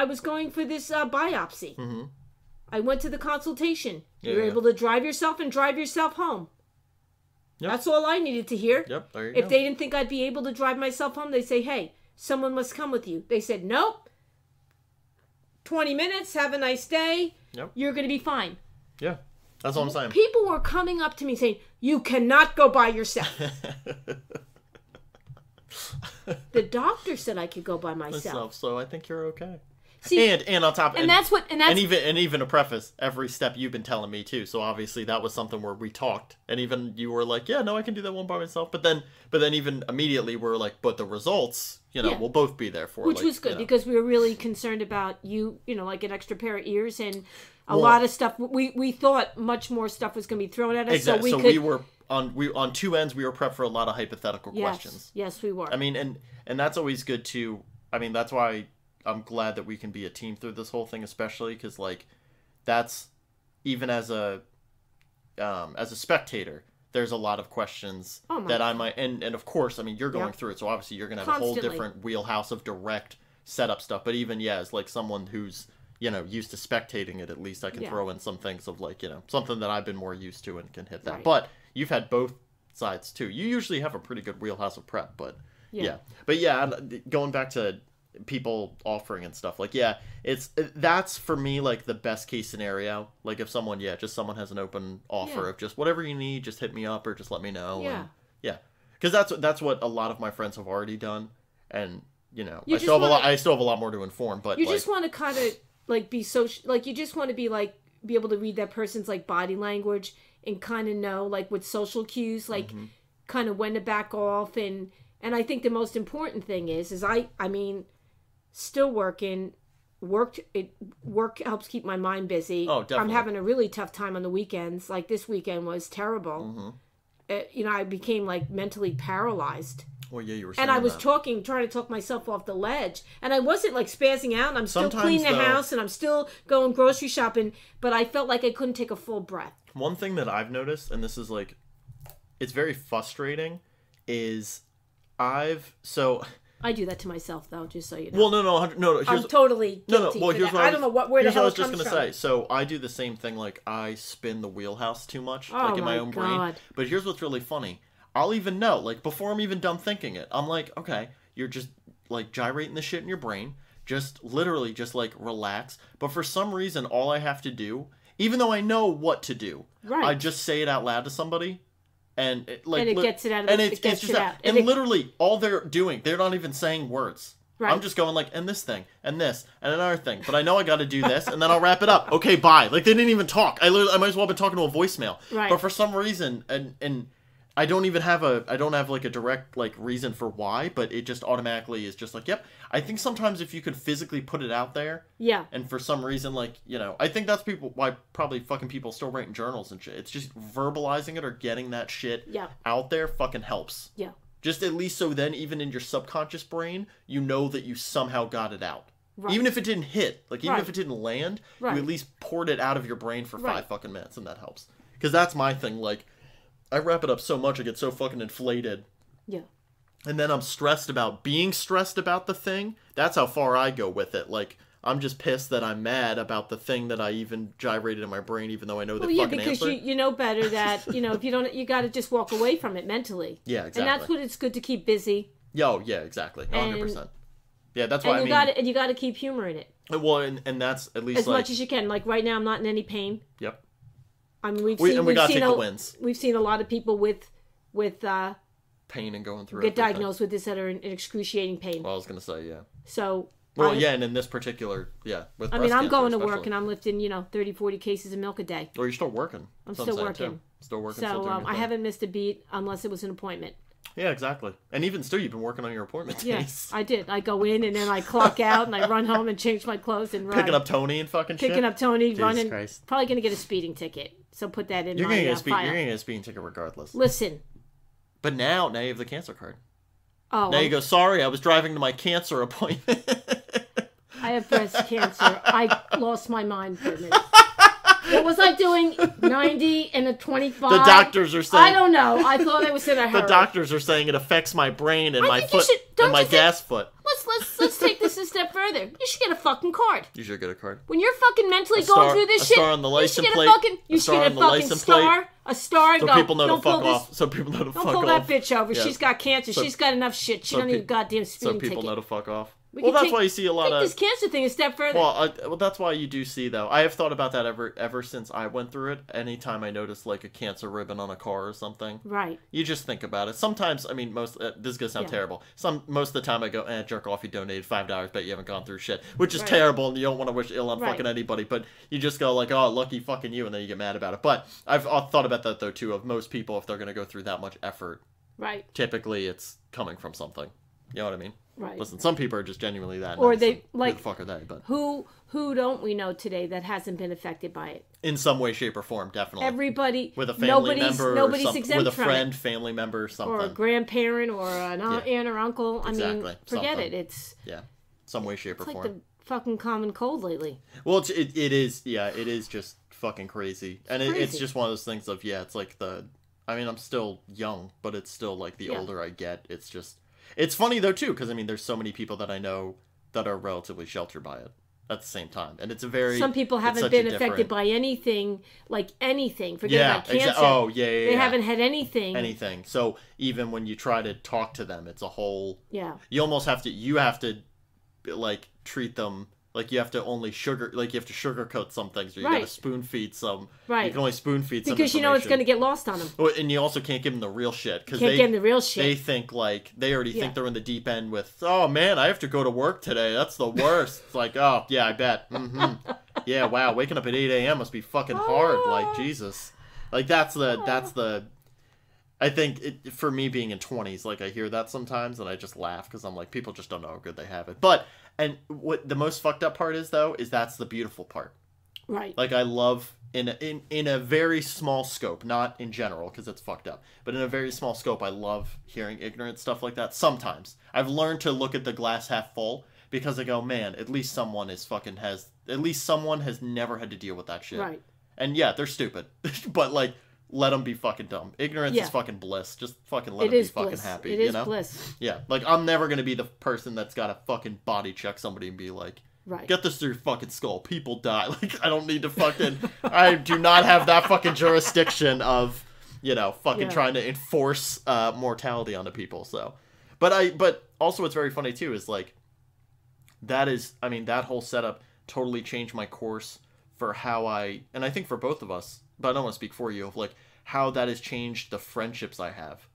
was going for this biopsy. Mm-hmm. I went to the consultation. You were able to drive yourself and drive yourself home. Yep. That's all I needed to hear. Yep, there you go. If they didn't think I'd be able to drive myself home, they say, "Hey, someone must come with you." They said, "Nope. 20 minutes, have a nice day. Yep. You're going to be fine." Yeah. That's all I'm saying. People were coming up to me saying, "You cannot go by yourself." The doctor said I could go by myself. So I think you're okay. See, and on top, and even a preface, every step you've been telling me too. So obviously that was something where we talked, and even you were like, "Yeah, no, I can do that one by myself." But then even immediately we're like, "But the results, we'll both be there for." Which was good because we were really concerned about you, like an extra pair of ears and a lot of stuff. We thought much more stuff was going to be thrown at us. Exactly. So we were on two ends. We were prepped for a lot of hypothetical questions. Yes, we were. I mean, and that's always good too. I mean, that's why I'm glad that we can be a team through this whole thing, especially because that's even as a spectator, there's a lot of questions that I might and of course, I mean, you're going through it, so obviously you're gonna have a whole different wheelhouse of direct setup stuff. But even as like someone who's used to spectating it, at least I can throw in some things of something that I've been more used to and can hit that. Right. But you've had both sides too. You usually have a pretty good wheelhouse of prep, but going back to people offering and stuff, that's for me the best case scenario. Like if someone has an open offer of just whatever you need, just hit me up or just let me know. Because that's what a lot of my friends have already done, and I still have a lot more to inform. But you just want to kind of be social, you just want to be able to read that person's body language and kind of know with social cues kind of when to back off, and I think the most important thing is I mean, still working. Work helps keep my mind busy. Oh, definitely. I'm having a really tough time on the weekends. This weekend was terrible. I became mentally paralyzed. Well, yeah, you were saying and I was that. trying to talk myself off the ledge, and I wasn't spazzing out. And I'm still cleaning the house, and I'm still going grocery shopping, but I felt like I couldn't take a full breath. One thing that I've noticed, and this is it's very frustrating, is I do that to myself, though, just so you know. Well, no. I'm totally guilty. Well, here's what I don't know where the hell it comes from. I was just gonna say. So I do the same thing. I spin the wheelhouse too much, in my own brain. But here's what's really funny. I'll even know, before I'm even done thinking it, I'm like, okay, you're just gyrating the shit in your brain. Just literally, just relax. But for some reason, all I have to do, even though I know what to do, I just say it out loud to somebody. And it gets it out of it gets it out. And literally, all they're doing, they're not even saying words. Right. I'm just going and this thing, and this, and another thing. But I know I got to do this, and then I'll wrap it up. Okay, bye. They didn't even talk. I might as well have been talking to a voicemail. Right. But for some reason, and I don't even have like a direct like reason for why, but it just automatically is just like, yep. I think sometimes if you could physically put it out there, yeah, and for some reason, like, you know, I think that's why probably fucking people still writing journals and shit. It's just verbalizing it or getting that shit out there fucking helps. Yeah. Just at least so then even in your subconscious brain, you know that you somehow got it out. Right. Even if it didn't hit, like even if it didn't land, you at least poured it out of your brain for 5 fucking minutes, and that helps. Because that's my thing, like, I wrap it up so much, I get so fucking inflated. Yeah. And then I'm stressed about being stressed about the thing. That's how far I go with it. Like, I'm just pissed that I'm mad about the thing that I even gyrated in my brain, even though I know the fucking answer. Because you know better that, you know, if you don't, you got to just walk away from it mentally. Yeah, exactly. And that's what it's good to keep busy. Yo, yeah, exactly. 100%. Yeah, that's why and you got to keep humor in it. Well, and that's at least as much as you can. Like right now, I'm not in any pain. Yep. I mean, we got to take the wins. We've seen a lot of people with pain and going through get diagnosed with this that are in excruciating pain. Well, I was gonna say, yeah. So. Well, and in this particular, with breast I'm going to especially. work and I'm lifting, 30, 40 cases of milk a day. Well, you're still working. I'm still working. Too. Still working. So still doing I haven't missed a beat unless it was an appointment. Yeah, exactly. And even still, you've been working on your appointment days. Yes, I did. I go in and then I clock out and I run home and change my clothes and run. Picking up Tony and fucking shit? Picking up Tony, Jesus running. Christ. Probably going to get a speeding ticket. So put that in you're my gonna file. You're going to get a speeding ticket regardless. Listen. But now you have the cancer card. Oh. Now you go, sorry, I was driving to my cancer appointment. I have breast cancer. I lost my mind for a minute. What was I doing? 90 and a 25? The doctors are saying... I don't know. I thought I was in a hurry. The doctors are saying it affects my brain and my foot and my gas foot. Let's take this a step further. You should get a fucking card. You should get a card. When you're fucking mentally going through this shit, star on the license plate. You should get a fucking star. A star and so go. People know to fuck off. So people know to fuck off. Don't pull that bitch over. Yeah. She's got cancer. She's got enough shit. She don't need a goddamn speeding ticket. So people know to fuck off. Well, that's why you see a lot of... Take this cancer thing a step further. Well, that's why you do see, though. I have thought about that ever since I went through it. Anytime I notice, like, a cancer ribbon on a car or something. Right. You just think about it. Sometimes, I mean, this is going to sound terrible. Most of the time I go, jerk off, you donated $5, bet you haven't gone through shit. Which is terrible, and you don't want to wish ill on fucking anybody. But you just go, like, oh, lucky fucking you, and then you get mad about it. But I've thought about that, though, too, of most people, if they're going to go through that much effort. Right. Typically, it's coming from something. You know what I mean? Right. Listen, some people are just genuinely that or nice. They like who the fuck are they? But who don't we know today that hasn't been affected by it? In some way, shape, or form, definitely. Everybody with a family member, nobody's exempt with a friend, from it. family member, something, or a grandparent, or an aunt or uncle. Exactly. I mean, forget something. it. It's some way, shape, or form. It's like the fucking common cold lately. Well, it is. Yeah, it is just fucking crazy, and it's just one of those things of it's like I mean, I'm still young, but it's still like the older I get, it's just. It's funny, though, too, because, I mean, there's so many people that I know that are relatively sheltered by it at the same time. And it's a very... Some people haven't been affected by anything, like anything. Forget about cancer. They haven't had anything. Anything. So even when you try to talk to them, it's a whole... Yeah. You almost have to, like, treat them... Like, you have to sugarcoat some things, or you gotta spoon feed some. Right. You can only spoon feed some because you know it's gonna get lost on them. And you also can't give them the real shit. Can't give them the real shit. They think, like, they already think they're in the deep end with, oh, man, I have to go to work today. That's the worst. It's like, oh, yeah, I bet. Mm-hmm. Yeah, wow, waking up at 8 a.m. must be fucking hard. Like, Jesus. Like, that's the... I think, for me being in 20s, like, I hear that sometimes, and I just laugh, because I'm like, people just don't know how good they have it. But... And what the most fucked up part is, though, is that's the beautiful part. Right. Like, I love, in a very small scope, not in general, because it's fucked up, but in a very small scope, I love hearing ignorant stuff like that. Sometimes. I've learned to look at the glass half full, because I go, man, at least someone has never had to deal with that shit. Right. And yeah, they're stupid. But, like, let them be fucking dumb. Ignorance is fucking bliss. Just fucking let them be fucking happy. It is bliss. Yeah. Like, I'm never going to be the person that's got to fucking body check somebody and be like, get this through your fucking skull. People die. Like, I don't need to fucking... I do not have that fucking jurisdiction of, trying to enforce mortality onto people, so... But also what's very funny, too, is, like, that whole setup totally changed my course for how and I think for both of us, but I don't want to speak for you, of like how that has changed the friendships I have.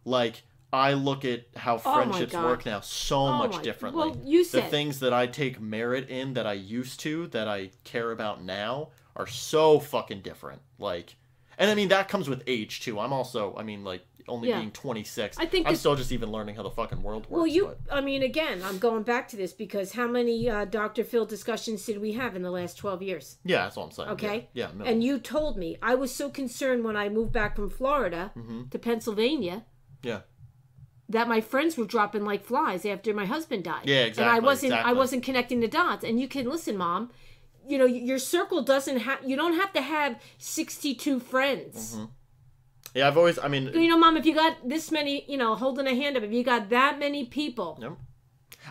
Like, I look at how friendships work now so much differently. Well, you said the things that I take merit in that I used to, that I care about now, are so fucking different. Like, and I mean, that comes with age too. I'm also, I mean, like, only being 26. I think I'm still just even learning how the fucking world works. Well, I mean, again, I'm going back to this because how many Dr. Phil discussions did we have in the last 12 years? Yeah, that's what I'm saying. Okay? Yeah. And you told me, I was so concerned when I moved back from Florida to Pennsylvania. Yeah. That my friends were dropping like flies after my husband died. Yeah, exactly. And I wasn't connecting the dots. And you can listen, Mom. You know, your circle doesn't have. You don't have to have 62 friends. Yeah, I've always. I mean, you know, Mom, if you got this many, you know, holding a hand up, if you got that many people. Yep.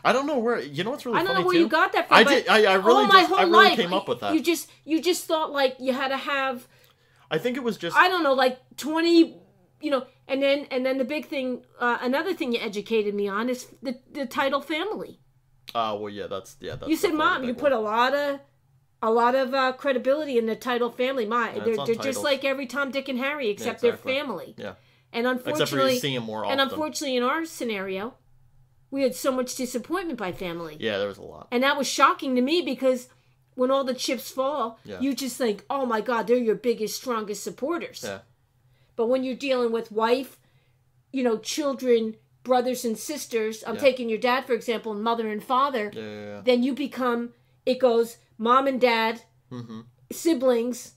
I don't know where. You know what's really funny I don't know where too? you got that from. I did. I really. I really life, came up with that. You just thought like you had to have. I think it was just. I don't know, like 20. You know, and then the big thing, another thing you educated me on is the title family. Well, yeah, that's. You said, Mom, you put a lot of credibility in the title family. They're just like every Tom, Dick, and Harry, except they're family. Yeah. And unfortunately, except for you see them more often. And unfortunately, in our scenario, we had so much disappointment by family. Yeah, there was a lot. And that was shocking to me because when all the chips fall, you just think, oh my God, they're your biggest, strongest supporters. Yeah. But when you're dealing with wife, you know, children, brothers and sisters, I'm taking your dad, for example, and mother and father, then you become, it goes mom and dad, siblings,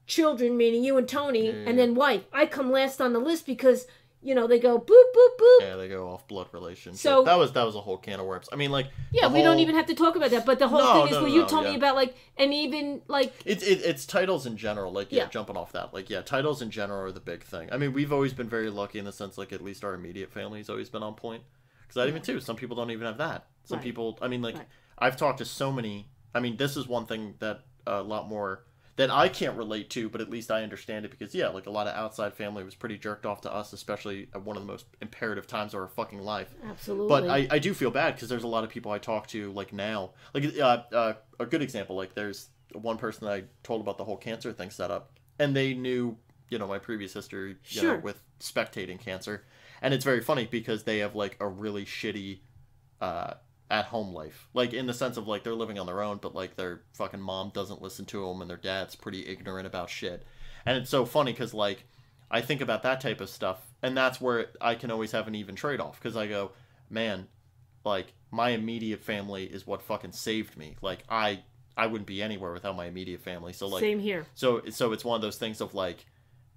children, meaning you and Tony, and then wife. I come last on the list because, you know, they go boop, boop, boop. Yeah, they go off blood relationship. So that was a whole can of worms. I mean, like, we don't even have to talk about that. But the whole thing is what you told me about, like, and even like it's titles in general. Like, jumping off that, like, titles in general are the big thing. I mean, we've always been very lucky in the sense, like, at least our immediate family's always been on point. Because even too, some people don't even have that. Some people, I mean, like, I've talked to so many. I mean, this is one thing that a lot more. That I can't relate to, but at least I understand it because, like a lot of outside family was pretty jerked off to us, especially at one of the most imperative times of our fucking life. Absolutely. But I do feel bad because there's a lot of people I talk to, like, now. Like, a good example, like, there's one person that I told about the whole cancer thing set up, and they knew, you know, my previous history, you know, with spectating cancer. And it's very funny because they have, like, a really shitty at-home life, like, in the sense of, like, they're living on their own, but, like, their fucking mom doesn't listen to them and their dad's pretty ignorant about shit. And it's so funny because, like, I think about that type of stuff, and that's where I can always have an even trade-off because I go, man, like, my immediate family is what fucking saved me. Like, I wouldn't be anywhere without my immediate family. So, like, same here. So it's one of those things of, like,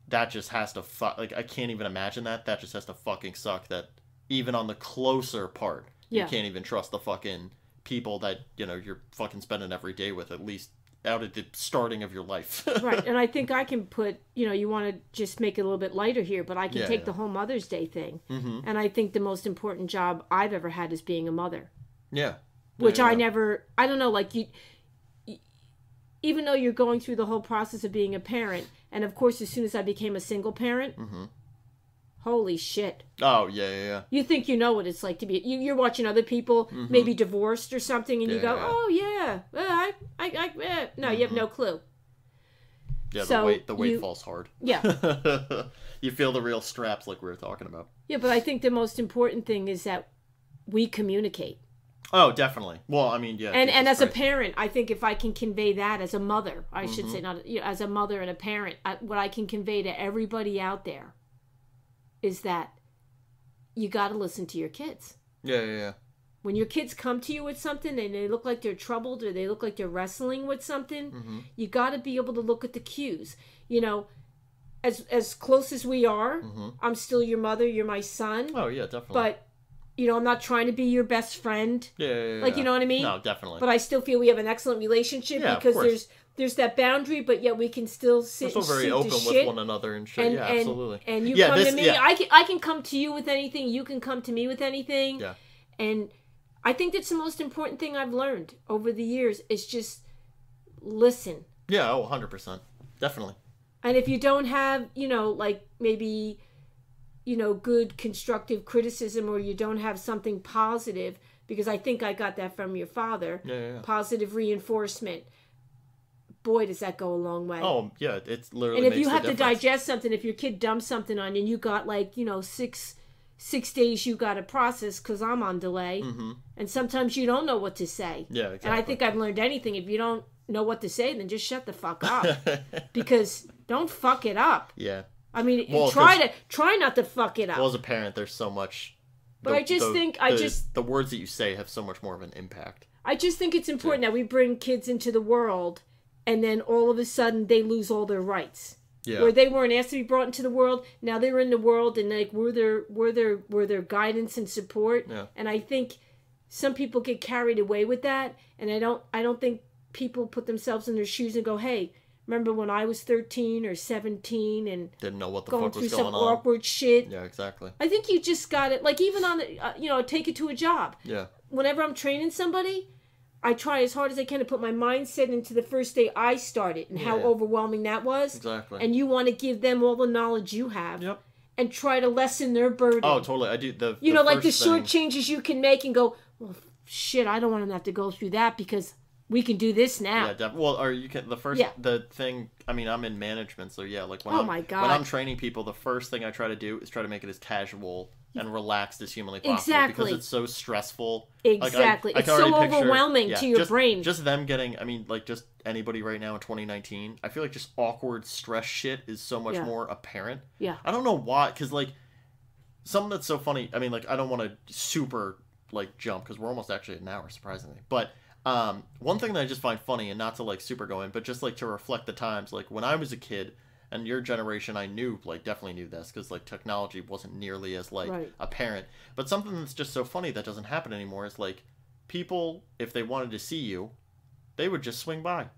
that just has to like, I can't even imagine that just has to fucking suck that even on the closer part you can't even trust the fucking people that, you know, you're fucking spending every day with, at least out at the starting of your life. Right. And I think I can put, you know, you want to just make it a little bit lighter here, but I can take the whole Mother's Day thing. And I think the most important job I've ever had is being a mother. Yeah. Which I don't know, like, you, even though you're going through the whole process of being a parent, and of course, as soon as I became a single parent, holy shit. Oh, yeah. You think you know what it's like to be... You're watching other people, maybe divorced or something, and you go, oh, yeah. No, you have no clue. Yeah, so the weight falls hard. Yeah. You feel the real straps like we were talking about. Yeah, but I think the most important thing is that we communicate. Oh, definitely. Well, I mean, yeah. And as a parent, I think if I can convey that as a mother, I should say, not as a mother and a parent, what I can convey to everybody out there is that you got to listen to your kids. Yeah. When your kids come to you with something and they look like they're troubled or they look like they're wrestling with something, you got to be able to look at the cues. You know, as close as we are, I'm still your mother, you're my son. Oh, yeah, definitely. But, you know, I'm not trying to be your best friend. Yeah. Like, you know what I mean? No, definitely. But I still feel we have an excellent relationship because there's that boundary, but yet we can still sit and very open with one another and shit. Absolutely. And you come to me. Yeah. I can come to you with anything. You can come to me with anything. Yeah. And I think that's the most important thing I've learned over the years is just listen. Yeah, 100%. Definitely. And if you don't have, you know, like maybe, you know, good constructive criticism or you don't have something positive, because I think I got that from your father. Yeah. Positive reinforcement. Boy, does that go a long way. Oh, yeah, it's literally. And if you have to digest something, if your kid dumps something on you and you got like, you know, six days you got to process because I'm on delay. And sometimes you don't know what to say. Yeah, exactly. And I think I've learned anything. If you don't know what to say, then just shut the fuck up. Because don't fuck it up. Yeah. I mean, Well, try not to fuck it up. Well, as a parent, there's so much. But the words that you say have so much more of an impact. I just think it's important that we bring kids into the world, and then all of a sudden they lose all their rights. Yeah. Where they weren't asked to be brought into the world, now they're in the world, and like we're their guidance and support. Yeah. And I think some people get carried away with that, and I don't think people put themselves in their shoes and go, "Hey, remember when I was 13 or 17 and didn't know what the going fuck through was going some on. awkward shit." Yeah, exactly. I think you just got it. Like even on take it to a job. Yeah. Whenever I'm training somebody, I try as hard as I can to put my mindset into the first day I started and how overwhelming that was. Exactly. And you want to give them all the knowledge you have. Yep. And try to lessen their burden. Oh, totally. I do. Like the short changes you can make and go, well, shit, I don't want them to have to go through that because we can do this now. Yeah, definitely. Well, or you can the thing. I mean, I'm in management, so yeah. Like when my God. when I'm training people, the first thing I try to do is try to make it as casual and relaxed as humanly possible. Exactly. Because it's so stressful. Exactly. Like, it's so overwhelming to your brain. Just them getting. I mean, like just anybody right now in 2019. I feel like just awkward stress shit is so much more apparent. Yeah. I don't know why, because like something that's so funny. I mean, like I don't want to super like jump because we're almost actually at an hour, surprisingly, but. One thing that I just find funny, and not to like super go in, but just like to reflect the times, like when I was a kid, and your generation, I knew, like definitely knew this, because like technology wasn't nearly as like apparent. But something that's just so funny that doesn't happen anymore is like people, if they wanted to see you, they would just swing by.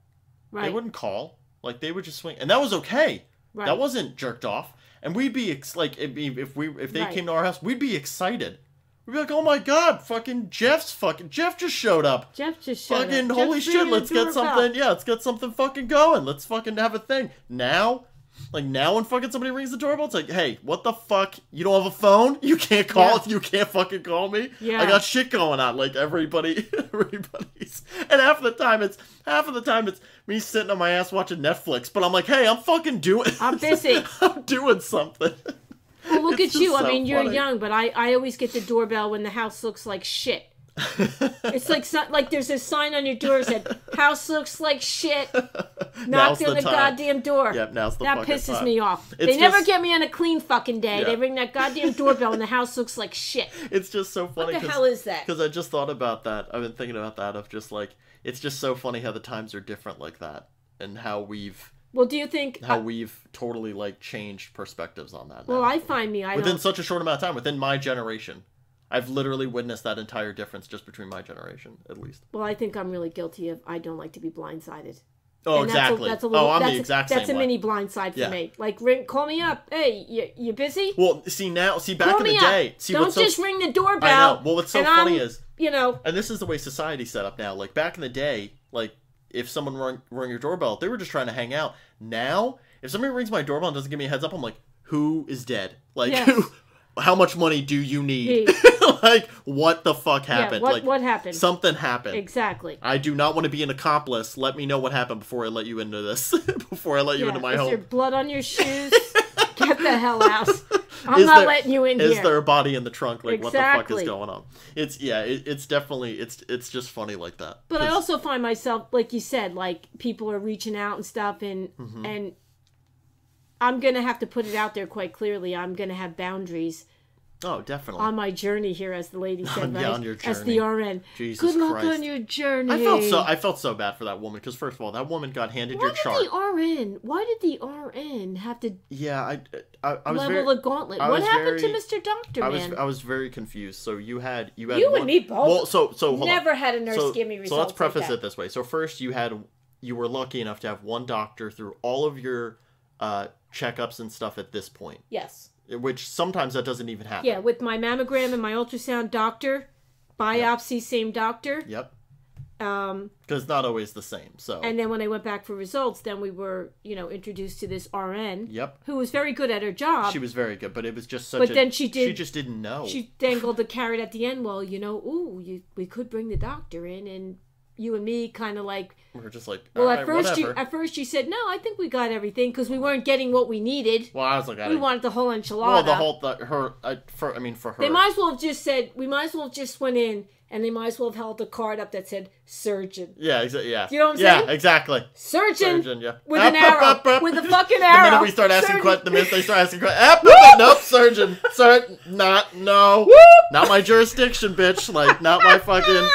Right. They wouldn't call, like they would just swing, and that was okay. Right. That wasn't jerked off, and we'd be if they came to our house, we'd be excited. We'd be like, oh my God, Jeff just showed up. Jeff just showed up. Holy Jeff's shit, let's get something, let's get something fucking going. Let's fucking have a thing. Now when fucking somebody rings the doorbell, it's like, hey, what the fuck? You don't have a phone? You can't call? You can't fucking call me? Yeah. I got shit going on. Like everybody's. And half of the time it's me sitting on my ass watching Netflix. But I'm like, hey, I'm busy. I'm doing something. Well, look at you. I mean, you're young, but I always get the doorbell when the house looks like shit. It's like there's a sign on your door that said, house looks like shit. Knock on the goddamn door. Yep, now's the fucking time. That pisses me off. They never get me on a clean fucking day. Yeah. They ring that goddamn doorbell and the house looks like shit. It's just so funny. What the hell is that? Because I just thought about that. I've been thinking about that of just like, it's just so funny how the times are different like that. And how we've... Well, do you think... How we've totally, like, changed perspectives on that now. Well, I find within such a short amount of time, within my generation, I've literally witnessed that entire difference just between my generation, at least. Well, I think I'm really guilty of... I don't like to be blindsided. Oh, and exactly. I'm the exact same way. That's a mini blindside for me. Like, call me up. Hey, you busy? Well, back in the day... Don't just ring the doorbell. I know. Well, what's so funny is... And this is the way society's set up now. Like, back in the day, like... If someone rang your doorbell, they were just trying to hang out. Now, if somebody rings my doorbell and doesn't give me a heads up, I'm like, who is dead? Like, how much money do you need? Like, what the fuck happened? What happened? Something happened. Exactly. I do not want to be an accomplice. Let me know what happened before I let you into this. Before I let you into my home. Is there blood on your shoes? Get the hell out. I'm not letting you in here. Is there a body in the trunk? Like, what the fuck is going on? It's definitely, it's just funny like that. But I also find myself, like you said, like, people are reaching out and stuff, and I'm going to have to put it out there quite clearly. I'm going to have boundaries. Oh, definitely. On my journey here, as the lady said, right? On your journey. As the RN. Jesus Good luck Christ. on your journey. I felt so bad for that woman, because first of all, that woman got handed your chart. Why did the RN have to I was level the gauntlet? What happened to Mr. Doctor, man? I was very confused. So you had You and me both. Well, so hold on. Never had a nurse give me results. So let's preface like that. it this way. So first you were lucky enough to have one doctor through all of your checkups and stuff at this point. Yes. Which sometimes that doesn't even happen. Yeah, with my mammogram and my ultrasound doctor, biopsy, same doctor. Yep. Because it's not always the same. So. And then when I went back for results, then we were, introduced to this RN. Yep. Who was very good at her job. She was very good, but it was just such. But then she just didn't know. She dangled the carrot at the end. Well, we could bring the doctor in, and you and me kind of like. We're just like, well, at first you said no. I think we got everything because we weren't getting what we needed. Well, I was like, we wanted the whole enchilada. Well, for her. They might as well have just said. We might as well have just went in. And they might as well have held a card up that said surgeon. Yeah, exactly. Yeah. Do you know what I'm saying? Yeah, exactly. Surgeon. Yeah. With an arrow. With a fucking arrow. The minute we start asking questions, they start asking questions. Nope, surgeon. No. Not my jurisdiction, bitch. Like, not my fucking.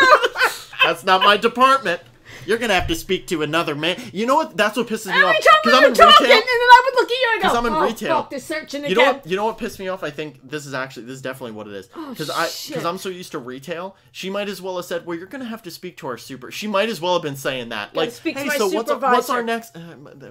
That's not my department. You're gonna have to speak to another man. You know what? That's what pisses me off. Because I'm in retail, and then I would look at you and go, I'm in retail. Fuck, this searching again. You know what pissed me off? I think this is definitely what it is. Because I'm so used to retail. She might as well have said, "Well, you're gonna have to speak to our super." She might as well have been saying that. Like, hey, so what's our next?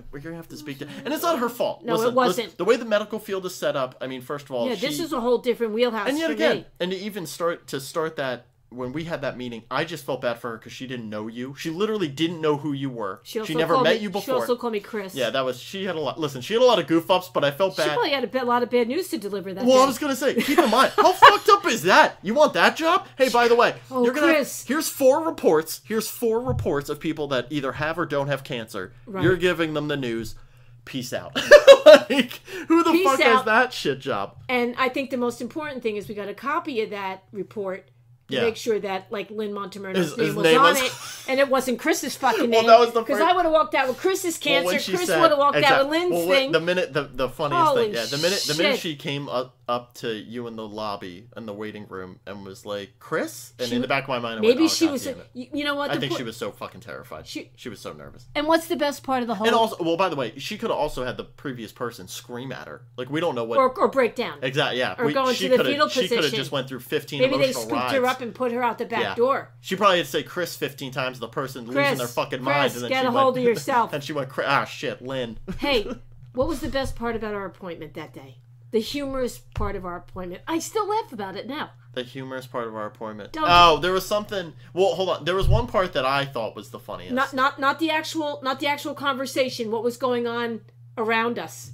We're gonna have to speak to, and it's not her fault. No, it wasn't. The way the medical field is set up. I mean, first of all, this is a whole different wheelhouse. And yet for again, me. and to even start that. When we had that meeting, I just felt bad for her because she didn't know you. She literally didn't know who you were. She never met you before. She also called me Chris. Yeah, she had a lot. Listen, she had a lot of goof ups, but I felt bad. She probably had a lot of bad news to deliver that day. I was gonna say, keep in mind, how fucked up is that? You want that job? Hey, by the way, Chris. Here's 4 reports. Here's 4 reports of people that either have or don't have cancer. Right. You're giving them the news. Peace out. Like, who the fuck has that shit job? And I think the most important thing is we got a copy of that report. To make sure that, like, Lynn Montemurno's name was on it, and it wasn't Chris's fucking name. That was the because I would have walked out with Chris's cancer. Chris would have walked out with Lynn's thing. The funniest thing, the minute she came up to you in the lobby in the waiting room and was like, Chris, and in the back of my mind, she was. You know what? I think she was so fucking terrified. She was so nervous. And what's the best part of the whole? And also, well, by the way, she could have also had the previous person scream at her. Like, we don't know what or break down. Exactly. Yeah. Or go into the fetal position. She could have just went through 15 Maybe emotional they scooped her up and put her out the back door. She probably had to say Chris 15 times, the person losing their fucking mind. And then get a hold of yourself. And she went, shit, Lynn. Hey, what was the best part about our appointment that day? The humorous part of our appointment. I still laugh about it now. The humorous part of our appointment. There was something. Well, hold on. There was one part that I thought was the funniest. Not the actual conversation. What was going on around us?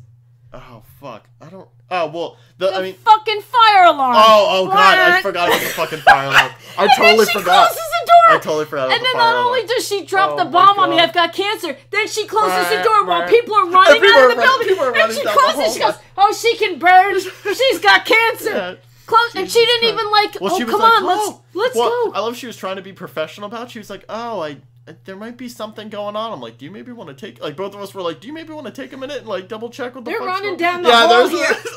Oh fuck! I don't. Oh well. The fucking fire alarm. Oh god! I forgot about the fucking fire alarm. I totally forgot. Closes the door. I totally forgot about and the fire then not alarm. only does she drop the bomb on me, I've got cancer. Then she closes the door while people are running out of the building. And she closes. She goes, "Oh, she can burn. She's got cancer." Yeah. Close, and she didn't even like. Well, come on, let's go. I love she was trying to be professional about it. She was like, there might be something going on. I'm like, do you maybe want to take, like, both of us were like, do you maybe want to take a minute and, like, double check with the They're fuck's running going? down the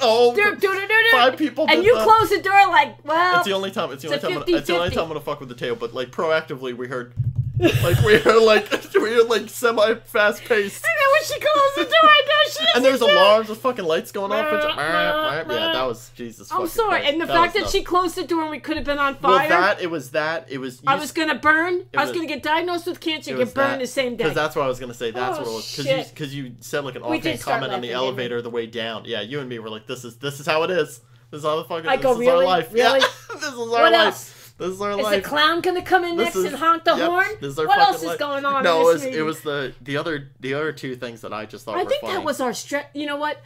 hall here. They're 5 people. And you close the door like, well. It's the only time. It's the only time I'm gonna fuck with the table. But like proactively, we heard. we were like semi-fast paced. And then when she closed the door, I know she. And there's alarms with fucking lights going off. Yeah, that was Jesus. I'm sorry, Christ. And the fact that she closed the door and we could have been on fire. Well, it was. I was gonna burn. I was gonna get diagnosed with cancer and get burned the same day. Because that's what I was gonna say. That's what it was. Because you said like an offhand comment on the elevator the way down. Yeah, you and me were like, this is how it is. This is how the fucking. This is our life. Really? Yeah. This is our life. This is our life. Is the clown gonna come in next and honk the horn? What else is going on? No, it was the other 2 things that I just thought were funny. I think that was our stress. You know what?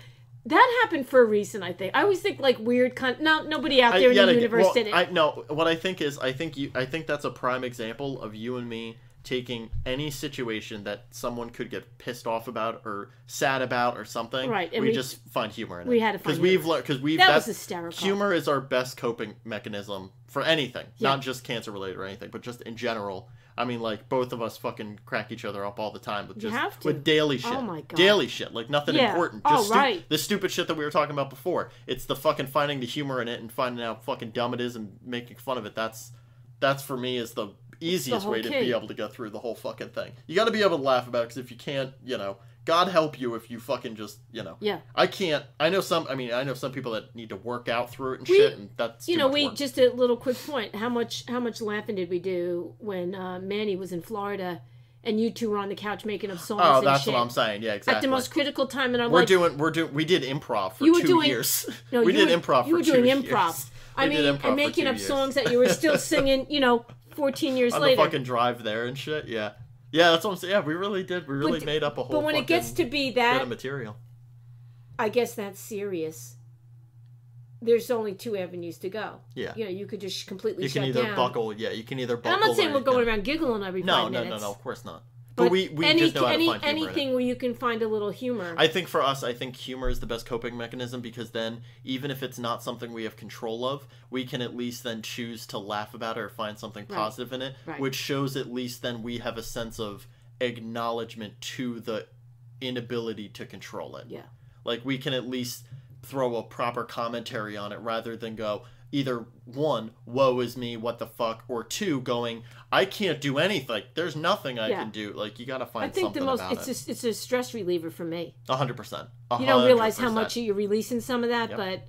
That happened for a reason. I think. I always think like weird. Nobody out there in the universe did it. What I think is, I think that's a prime example of you and me taking any situation that someone could get pissed off about or sad about or something. Right. And we just find humor in it. We had to find humor. That was hysterical. Humor is our best coping mechanism for anything, not just cancer related or anything, but just in general. I mean, like, both of us fucking crack each other up all the time with daily shit. Oh my God. Daily shit, like nothing important. Just the stupid shit that we were talking about before. It's the fucking finding the humor in it and finding out how fucking dumb it is and making fun of it. That's for me is the easiest way to be able to go through the whole fucking thing. You got to be able to laugh about it, because if you can't, God help you if you fucking just, Yeah. I can't. I know some people that need to work out through it and shit, and that's too much work. Just a little quick point. How much laughing did we do when Manny was in Florida and you 2 were on the couch making up songs and shit? Oh, that's what I'm saying. Yeah, exactly. At the most critical time in our life. We did improv for 2 years. No, we did improv for 2 years. You were doing improv. And making up songs that you were still singing, 14 years later. On the fucking drive there and shit, yeah. Yeah, that's what I'm saying. Yeah, we really did. We really made up a whole. But when it gets to be that bit of material, I guess that's serious. there's only two avenues to go. Yeah. You know, you could just completely you shut can either down. buckle. Yeah, you can either buckle. And I'm not saying or we're going around giggling every 5 minutes. No, of course not. But we just know how to find humor anything in it. where you can find a little humor. I think for us, humor is the best coping mechanism because then, even if it's not something we have control of, we can at least then choose to laugh about it or find something positive in it, which shows at least then we have a sense of acknowledgement to the inability to control it. Yeah. Like, we can at least throw a proper commentary on it rather than go, either one, woe is me, what the fuck, or two, going, I can't do anything. There's nothing I can do. Like, you gotta find something about it. It's a stress reliever for me. 100%. You don't realize how much you're releasing some of that, but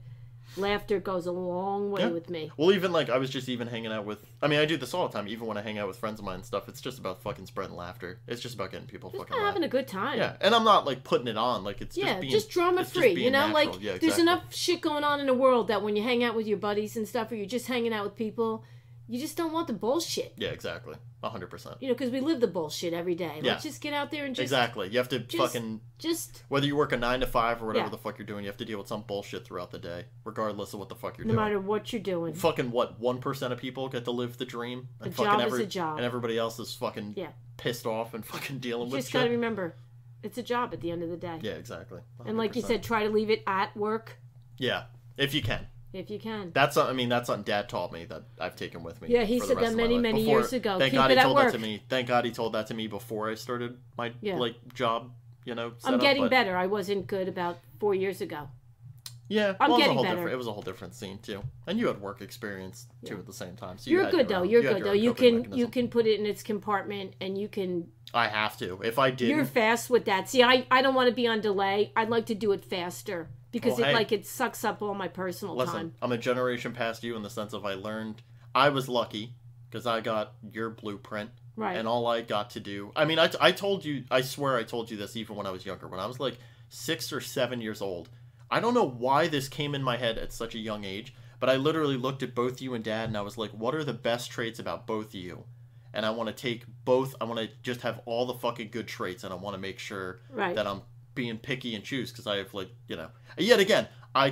laughter goes a long way with me. Well, even like I was just even hanging out with. I mean, I do this all the time. Even when I hang out with friends of mine and stuff, it's just about fucking spreading laughter. It's just about getting people fucking having a good time. Yeah, and I'm not like putting it on. Like it's just drama free. You know, natural. like there's enough shit going on in the world that when you hang out with your buddies and stuff, or you're just hanging out with people, you just don't want the bullshit. Yeah, exactly. 100%. You know, because we live the bullshit every day. Let's just get out there and just... Exactly. You have to whether you work a 9 to 5 or whatever the fuck you're doing, you have to deal with some bullshit throughout the day, regardless of what the fuck you're doing. No matter what you're doing. Fucking what? 1% of people get to live the dream? And a job is a job. And everybody else is fucking pissed off and fucking dealing with shit. You just gotta remember, it's a job at the end of the day. Yeah, exactly. 100%. And like you said, try to leave it at work. Yeah, if you can. If you can. That's something Dad taught me that I've taken with me. Yeah, he said that many years ago. Thank God he told that to me. Thank God he told that to me before I started my job. You know, I'm getting better. I wasn't good about 4 years ago. Yeah, I'm getting better. It was a whole different scene too, and you had work experience too at the same time. So you're good though. You're good though. You can put it in its compartment, and you can. I have to. If I did, you're fast with that. See, I don't want to be on delay. I'd like to do it faster. Because it sucks up all my personal time. I'm a generation past you in the sense of I was lucky because I got your blueprint. Right. And all I got to do, I mean, I told you, I swear I told you this even when I was younger. When I was like 6 or 7 years old, I don't know why this came in my head at such a young age, but I literally looked at both you and Dad and I was like, what are the best traits about both of you? And I want to take both, I want to just have all the fucking good traits and I want to make sure that I'm being picky and choose because I have yet again I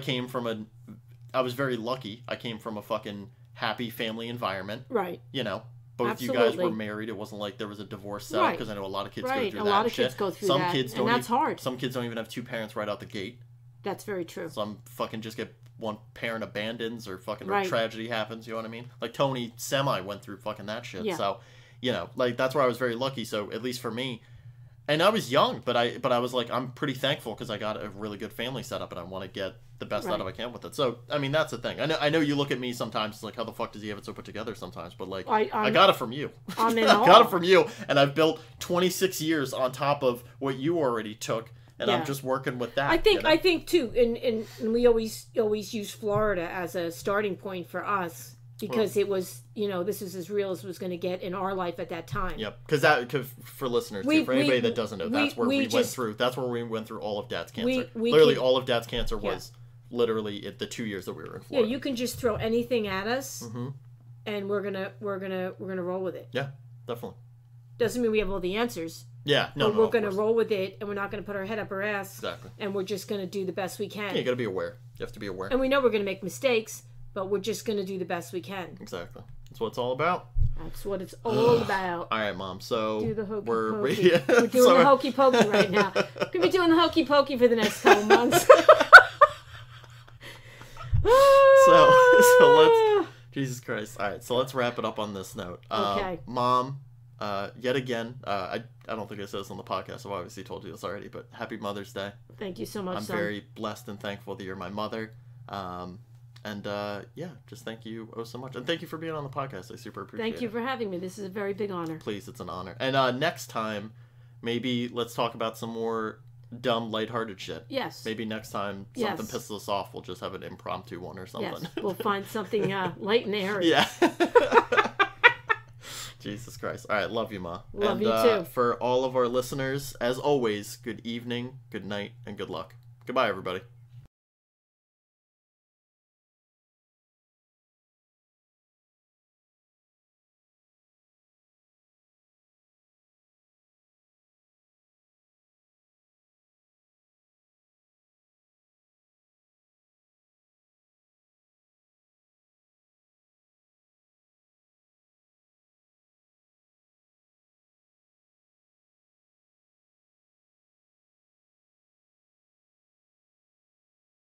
was very lucky. I came from a fucking happy family environment, right? You know, both you guys were married. It wasn't like there was a divorce cell because I know a lot of kids go through that. A lot of kids go through that. And that's hard. Some kids don't even have two parents right out the gate. That's very true. Some fucking just get one parent abandons or fucking a tragedy happens. You know what I mean? Like Tony Semi went through fucking that shit. Yeah. So you know, like that's where I was very lucky. So at least for me. And I was young, but I was like, I'm pretty thankful because I got a really good family set up, and I want to get the best out of I can with it. So, I mean, that's the thing. I know you look at me sometimes, it's like, how the fuck does he have it so put together sometimes? But, like, I got it from you. I got it from you, and I've built 26 years on top of what you already took, and I'm just working with that. I think too, and we always use Florida as a starting point for us. Because it was, you know, this is as real as it was going to get in our life at that time. Yep. Because for listeners, too, for anybody that doesn't know, that's where we went through. That's where we went through all of Dad's cancer. Literally, all of Dad's cancer was literally the 2 years that we were in Florida. Yeah, you can just throw anything at us, and we're gonna roll with it. Yeah, definitely. Doesn't mean we have all the answers. Yeah, no, but we're gonna roll with it, and we're not gonna put our head up our ass. Exactly. And we're just gonna do the best we can. Yeah, you gotta be aware. You have to be aware. And we know we're gonna make mistakes. But we're just going to do the best we can. Exactly. That's what it's all about. That's what it's all about. All right, Mom. So do the hokey we're pokey. We're doing the hokey pokey right now. We're going to be doing the hokey pokey for the next couple months. so let's... Jesus Christ. All right, so let's wrap it up on this note. Okay. Mom, yet again, I don't think I said this on the podcast. I've obviously told you this already, but happy Mother's Day. Thank you so much, I'm very blessed and thankful that you're my mother. And just thank you so much. And thank you for being on the podcast. I super appreciate it. Thank you for having me. This is a very big honor. Please, it's an honor. And next time, maybe let's talk about some more dumb, lighthearted shit. Yes. Maybe next time something pisses us off, we'll just have an impromptu one or something. Yes, we'll find something light and airy. Yeah. Jesus Christ. All right, love you, Ma. Love you too. For all of our listeners, as always, good evening, good night, and good luck. Goodbye, everybody.